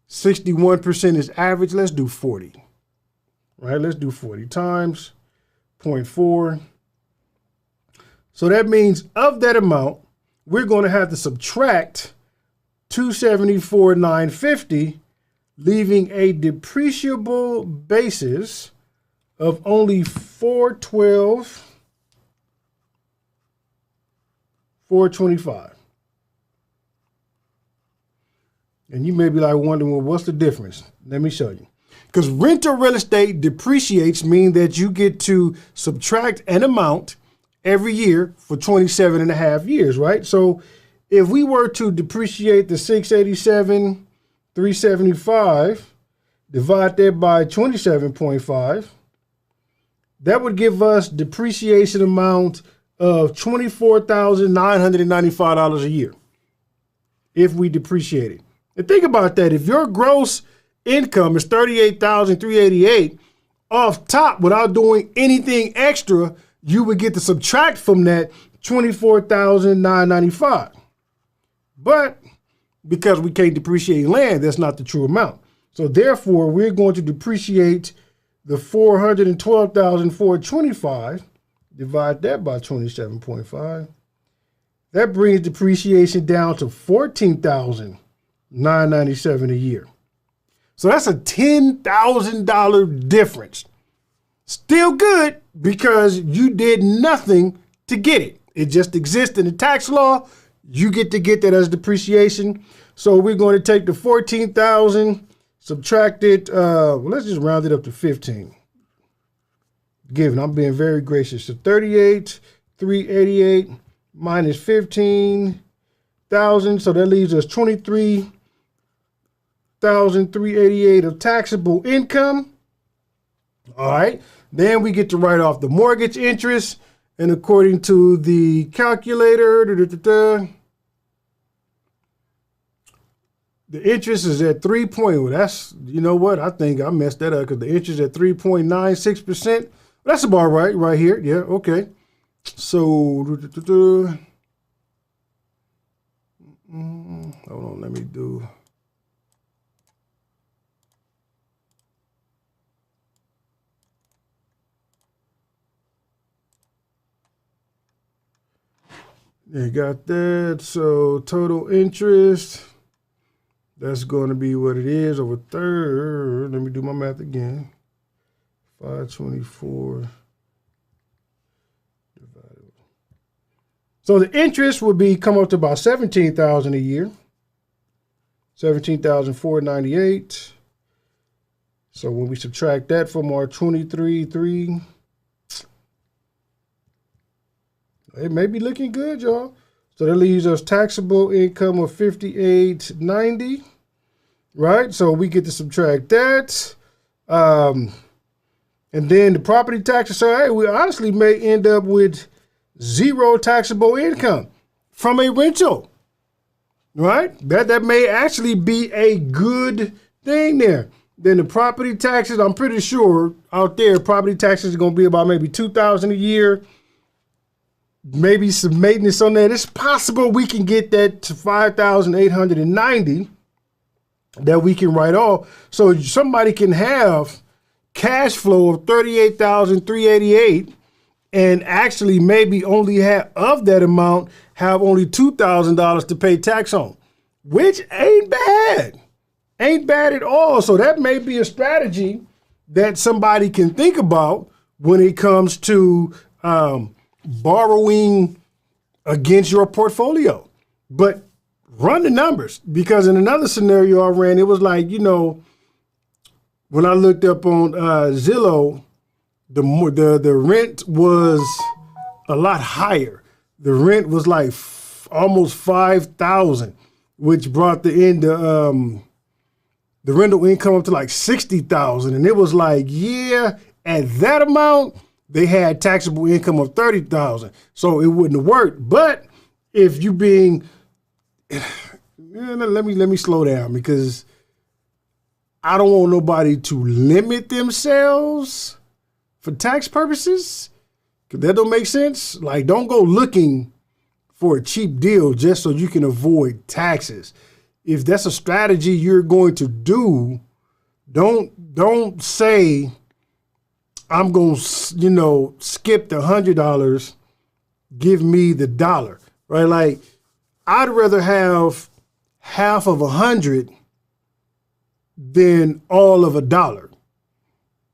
61% is average, let's do 40. Right? Let's do 40 times 0.4. So that means of that amount, we're going to have to subtract $274,950, leaving a depreciable basis of only $425. And you may be like wondering, well, what's the difference? Let me show you. Because rental real estate depreciates mean that you get to subtract an amount every year for 27 and a half years, right? So if we were to depreciate the $687,375, divide that by 27.5, that would give us depreciation amount of $24,995 a year if we depreciate it. And think about that. If your gross income is $38,388, off top, without doing anything extra, you would get to subtract from that $24,995. But because we can't depreciate land, that's not the true amount. So therefore, we're going to depreciate the $412,425, divide that by 27.5, That brings depreciation down to $14,997 a year. So that's a $10,000 difference. Still good because you did nothing to get it. It just exists in the tax law. You get to get that as depreciation. So we're going to take the 14,000, subtract it. Let's just round it up to 15. Given, I'm being very gracious. So 38,388 minus 15,000. So that leaves us 23,388 of taxable income. All right. Then we get to write off the mortgage interest. And according to the calculator, the interest is at 3 point. Well, that's, you know what? I think I messed that up because the interest at 3.96%. That's about right here. Yeah, okay. So, hold on, let me do. You got that. So total interest, that's going to be what it is over third. Let me do my math again. 524 divided. So the interest would be come up to about 17,000 a year. 17,498. So when we subtract that from our 23,3, it may be looking good, y'all. So that leaves us taxable income of 5890, right? So we get to subtract that. And then the property taxes. So hey, we honestly may end up with zero taxable income from a rental, right? That may actually be a good thing there. Then the property taxes, I'm pretty sure out there, property taxes are going to be about maybe $2,000 a year. Maybe some maintenance on that. It's possible we can get that to 5,890 that we can write off. So somebody can have cash flow of 38,388 and actually maybe only have of that amount have only $2,000 to pay tax on, which ain't bad. Ain't bad at all. So that may be a strategy that somebody can think about when it comes to borrowing against your portfolio. But run the numbers, because in another scenario I ran, it was like, you know, when I looked up on Zillow, the rent was a lot higher. The rent was like almost 5,000, which brought the rental income up to like 60,000. And it was like, yeah, at that amount, they had taxable income of 30,000, so it wouldn't have worked. But if you being, let me slow down, because I don't want nobody to limit themselves for tax purposes, because that don't make sense. Like, don't go looking for a cheap deal just so you can avoid taxes. If that's a strategy you're going to do, don't say, I'm going to, you know, skip the $100, give me the $1, right? Like, I'd rather have half of 100 than all of $1.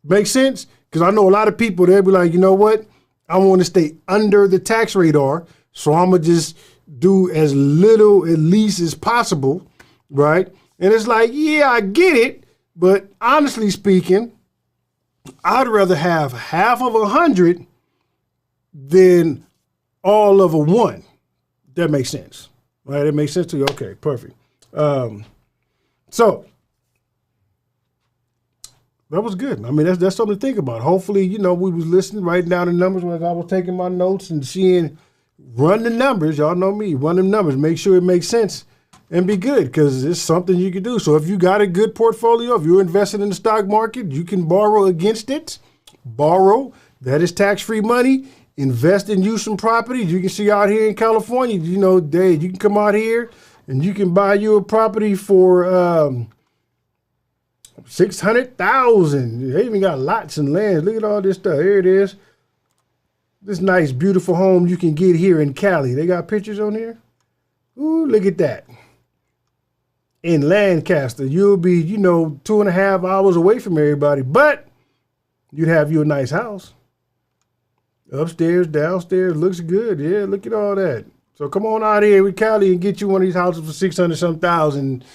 Make sense? Because I know a lot of people, they'll be like, you know what? I want to stay under the tax radar, so I'm going to just do as little at least as possible, right? And it's like, yeah, I get it, but honestly speaking, I'd rather have half of 100 than all of a 1. That makes sense, right? That makes sense to you? Okay, perfect. So that was good. I mean, that's something to think about. Hopefully, you know, we was listening, writing down the numbers when I was taking my notes and seeing, run the numbers. Y'all know me, run them numbers, make sure it makes sense and be good, because it's something you can do. So if you got a good portfolio, if you're invested in the stock market, you can borrow against it. Borrow, that is tax-free money. Invest and use some properties. You can see out here in California, you know, Dave, you can come out here and you can buy you a property for $600,000. They even got lots and lands. Look at all this stuff. Here it is. This nice, beautiful home you can get here in Cali. They got pictures on here. Ooh, look at that. In Lancaster, you'll be, 2.5 hours away from everybody, but you'd have you a nice house. Upstairs, downstairs, looks good. Yeah, look at all that. So come on out here with Cali and get you one of these houses for 600-some thousand,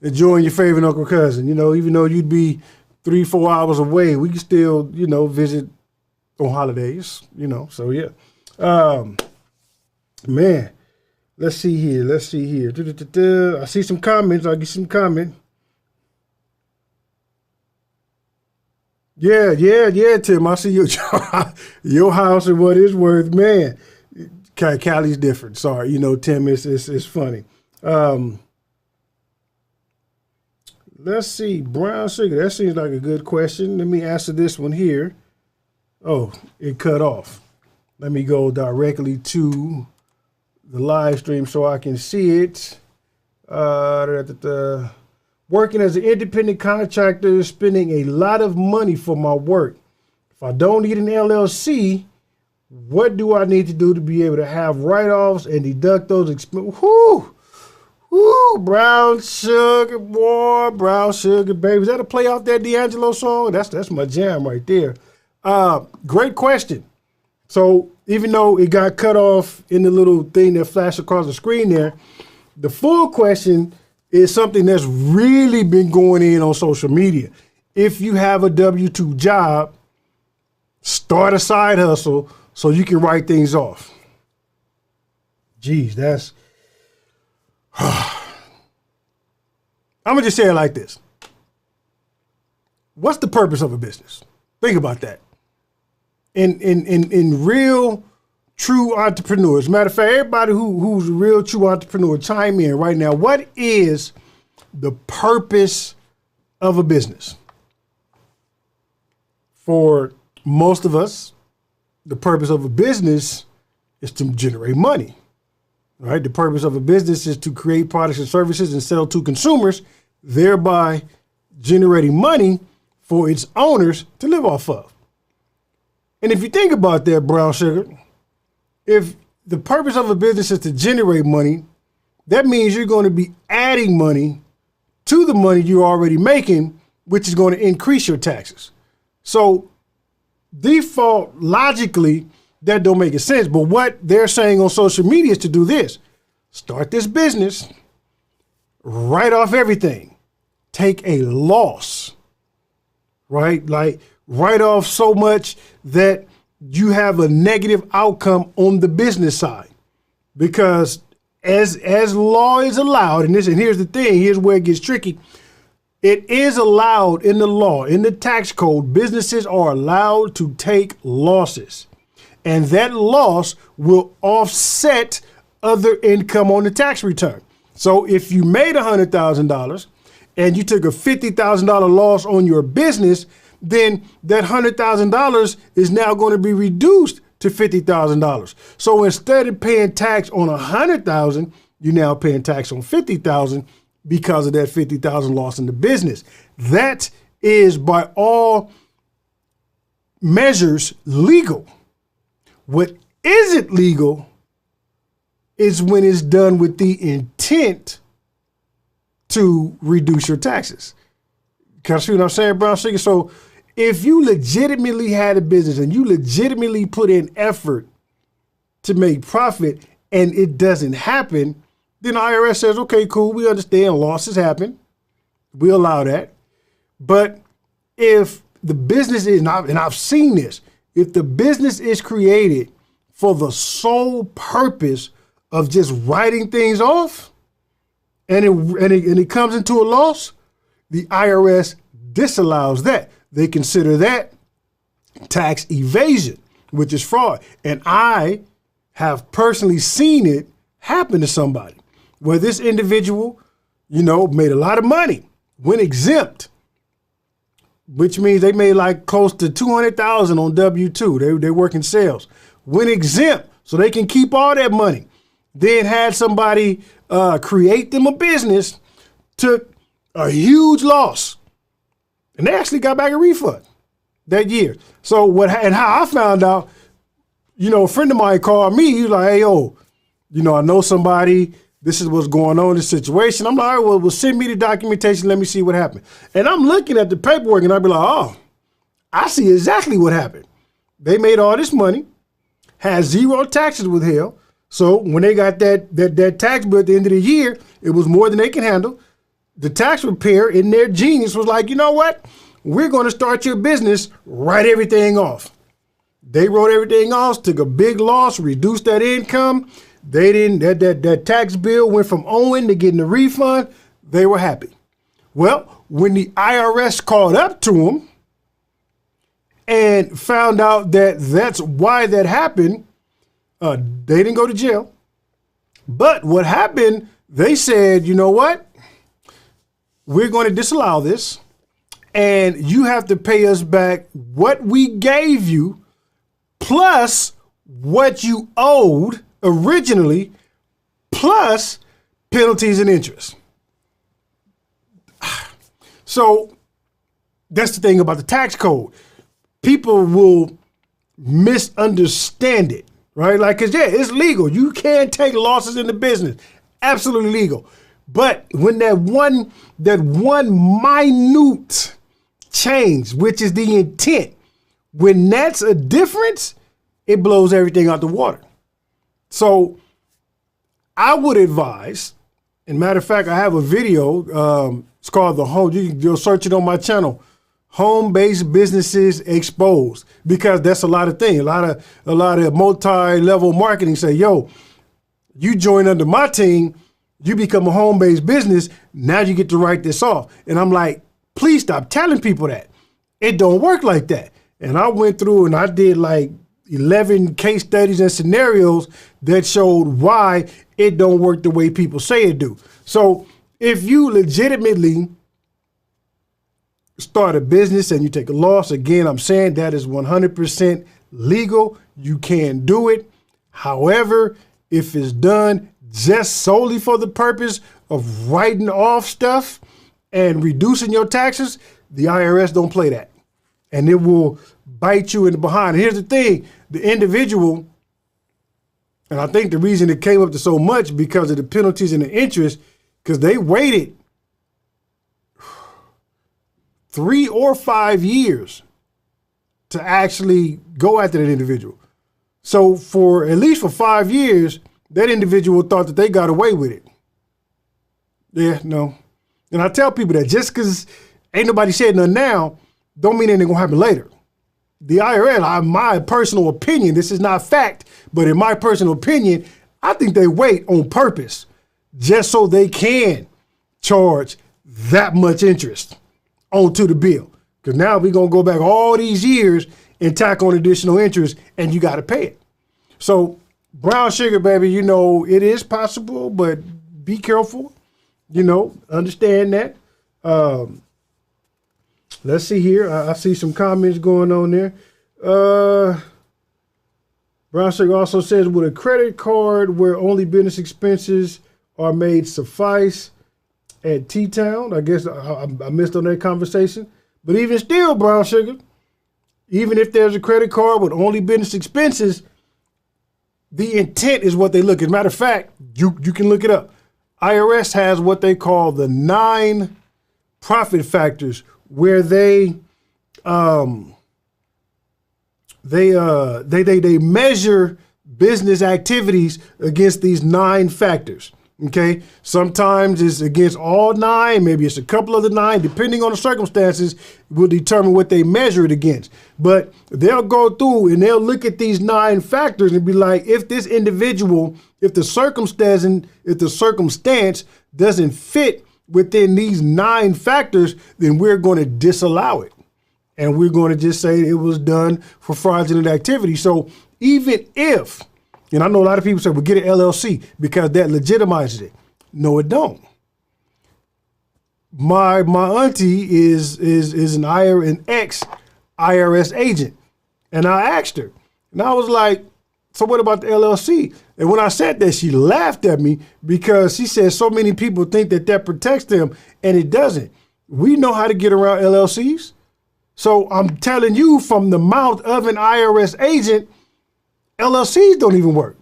enjoying your favorite uncle cousin. Even though you'd be 3-4 hours away, we can still, visit on holidays, so yeah. Man, let's see here. I see some comments. I'll get some comment. Yeah, Tim. I see your house and what it's worth, man. Cali's different. Sorry, Tim. It's funny. Let's see, brown sugar. That seems like a good question. Let me answer this one here. Oh, it cut off. Let me go directly to the live stream so I can see it. Working as an independent contractor, spending a lot of money for my work. If I don't need an LLC, what do I need to do to be able to have write-offs and deduct those expenses? Whoo, brown sugar, boy, brown sugar, baby. Is that a play off that D'Angelo song? That's my jam right there. Great question. So even though it got cut off in the little thing that flashed across the screen there, the full question is something that's really been going in on social media. If you have a W-2 job, start a side hustle so you can write things off. Geez, that's... I'm going to just say it like this. What's the purpose of a business? Think about that. In real, true entrepreneurs. Matter of fact, everybody who's a real, true entrepreneur, chime in right now. What is the purpose of a business? For most of us, the purpose of a business is to generate money. Right? The purpose of a business is to create products and services and sell to consumers, thereby generating money for its owners to live off of. And if you think about that, brown sugar, if the purpose of a business is to generate money, that means you're going to be adding money to the money you're already making, which is going to increase your taxes. So default, logically, that don't make sense. But what they're saying on social media is to do this. Start this business, write off everything, take a loss, right? Like write off so much that you have a negative outcome on the business side. Because as law is allowed, and here's the thing, here's where it gets tricky. It is allowed in the law, in the tax code, businesses are allowed to take losses. And that loss will offset other income on the tax return. So if you made $100,000 and you took a $50,000 loss on your business, then that $100,000 is now going to be reduced to $50,000. So instead of paying tax on $100,000, you're now paying tax on $50,000 because of that $50,000 loss in the business. That is by all measures legal. What isn't legal is when it's done with the intent to reduce your taxes. Can I see what I'm saying, brown sugar? So if you legitimately had a business and you legitimately put in effort to make profit and it doesn't happen, then the IRS says, okay, cool, we understand losses happen. We allow that. But if the business is not, and I've seen this, if the business is created for the sole purpose of just writing things off and it comes into a loss, the IRS disallows that. They consider that tax evasion, which is fraud. And I have personally seen it happen to somebody where this individual, made a lot of money, went exempt, which means they made like close to $200,000 on W-2. They work in sales, went exempt so they can keep all that money. Then had somebody create them a business, took a huge loss, and they actually got back a refund that year. So and how I found out, a friend of mine called me. He was like, hey, yo, I know somebody. This is what's going on in this situation. I'm like, all right, well, send me the documentation. Let me see what happened. And I'm looking at the paperwork and I'd be like, oh, I see exactly what happened. They made all this money, had zero taxes withheld. So when they got that tax bill at the end of the year, it was more than they can handle. The tax repair in their genius was like, you know what? We're going to start your business, write everything off. They wrote everything off, took a big loss, reduced that income. They didn't, that tax bill went from owing to getting a refund. They were happy. Well, when the IRS called up to them and found out that that's why that happened, they didn't go to jail. But what happened, they said, you know what? We're going to disallow this, and you have to pay us back what we gave you plus what you owed originally, plus penalties and interest. So that's the thing about the tax code. People will misunderstand it, right? Like, cause yeah, it's legal. You can take losses in the business. Absolutely legal. But when that one minute change, which is the intent, when that's a difference, it blows everything out the water. So I would advise, and matter of fact, I have a video, it's called The Home, you'll search it on my channel, Home-Based Businesses Exposed, because that's a lot of things. A lot of multi-level marketing say, yo, you join under my team, you become a home-based business, now you get to write this off. And I'm like, please stop telling people that. It don't work like that. And I went through and I did like 11 case studies and scenarios that showed why it don't work the way people say it do. So if you legitimately start a business and you take a loss, again, I'm saying that is 100% legal. You can do it. However, if it's done just solely for the purpose of writing off stuff and reducing your taxes, the IRS don't play that. And it will bite you in the behind. And here's the thing, the individual, and I think the reason it came up to so much because of the penalties and the interest, because they waited 3 or 5 years to actually go after that individual. So for at least for 5 years, that individual thought that they got away with it. Yeah, no. And I tell people that just because ain't nobody said nothing now, don't mean anything gonna happen later. The IRS, my personal opinion, this is not fact, but in my personal opinion, I think they wait on purpose just so they can charge that much interest onto the bill. Because now we're gonna go back all these years and tack on additional interest and you gotta pay it. So brown sugar, baby, it is possible, but be careful, understand that. Let's see here. I see some comments going on there. Brown sugar also says, with a credit card where only business expenses are made suffice at T-Town. I guess I missed on that conversation. But even still, brown sugar, even if there's a credit card with only business expenses, the intent is what they look at. Matter of fact, you can look it up. IRS has what they call the 9 profit factors, where they measure business activities against these 9 factors. Okay, sometimes it's against all 9, maybe it's a couple of the 9, depending on the circumstances, will determine what they measure it against. But they'll go through and they'll look at these 9 factors and be like, if this individual, if the circumstance doesn't fit within these 9 factors, then we're going to disallow it. And we're going to just say it was done for fraudulent activity. So even if, and I know a lot of people say, well, get an LLC because that legitimizes it. No, it don't. My auntie is an ex-IRS agent. And I asked her, and I was like, so what about the LLC? And when I said that, she laughed at me because she said so many people think that protects them, and it doesn't. We know how to get around LLCs. So I'm telling you from the mouth of an IRS agent, LLCs don't even work.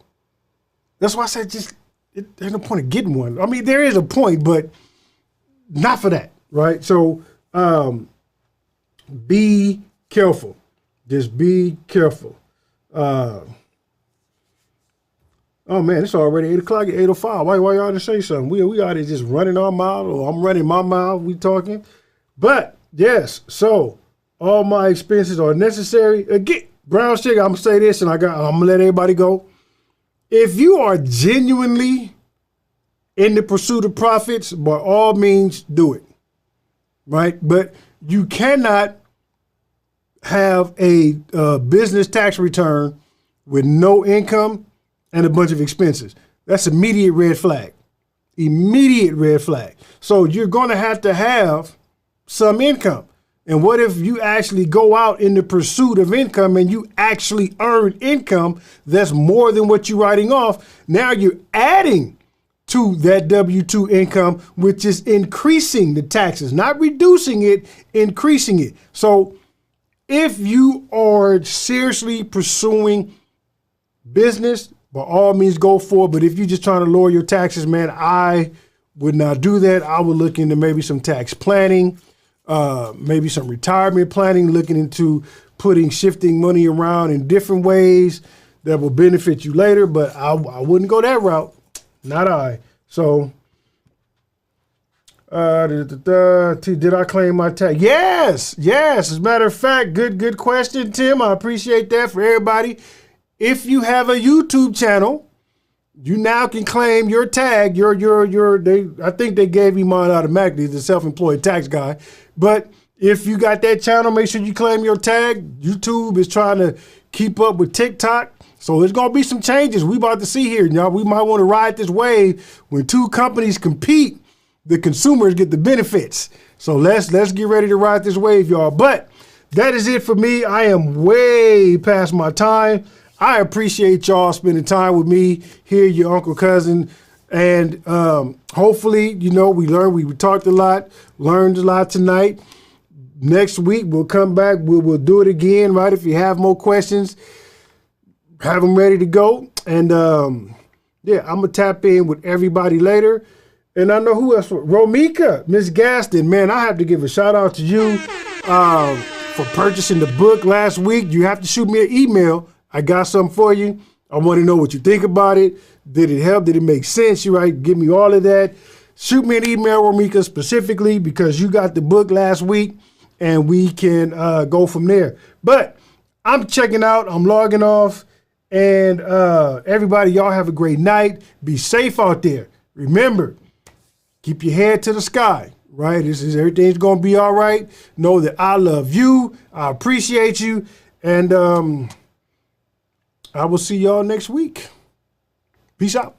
That's why I said there's no point of getting one. I mean, there is a point, but not for that, right? So be careful. Just be careful. Oh man, it's already 8 o'clock at 8:05. Why y'all didn't say something? We out here just running our mouth, or I'm running my mouth. We talking, but yes. So all my expenses are necessary. Again, brown sugar. I'm gonna say this, and I'm gonna let everybody go. If you are genuinely in the pursuit of profits, by all means, do it. Right, but you cannot have a business tax return with no income and a bunch of expenses. That's immediate red flag. Immediate red flag. So you're going to have some income. And what if you actually go out in the pursuit of income and you actually earn income that's more than what you're writing off? Now you're adding to that W-2 income, which is increasing the taxes, not reducing it, increasing it. So if you are seriously pursuing business, by all means go for it. But if you're just trying to lower your taxes, man, I would not do that. I would look into maybe some tax planning, maybe some retirement planning, looking into shifting money around in different ways that will benefit you later. But I wouldn't go that route. Not I. So, did I claim my tax? Yes. As a matter of fact, good question, Tim. I appreciate that for everybody. If you have a YouTube channel, you now can claim your tag. I think they gave me mine automatically, the self-employed tax guy. But if you got that channel, make sure you claim your tag. YouTube is trying to keep up with TikTok. So there's going to be some changes we about to see here. Y'all, we might want to ride this wave. When two companies compete, the consumers get the benefits. So let's get ready to ride this wave, y'all. But that is it for me. I am way past my time. I appreciate y'all spending time with me here, your Uncle Cousin. And hopefully, we talked a lot, learned a lot tonight. Next week, we'll come back. We'll do it again, right? If you have more questions, have them ready to go. And I'm going to tap in with everybody later. And I know who else. Romika, Miss Gaston, man, I have to give a shout out to you for purchasing the book last week. You have to shoot me an email. I got something for you. I want to know what you think about it. Did it help? Did it make sense? You right? Give me all of that. Shoot me an email, Romika, specifically because you got the book last week, and we can go from there. But I'm checking out. I'm logging off. And everybody, y'all have a great night. Be safe out there. Remember, keep your head to the sky, right? Everything's going to be all right. Know that I love you. I appreciate you. And I will see y'all next week. Peace out.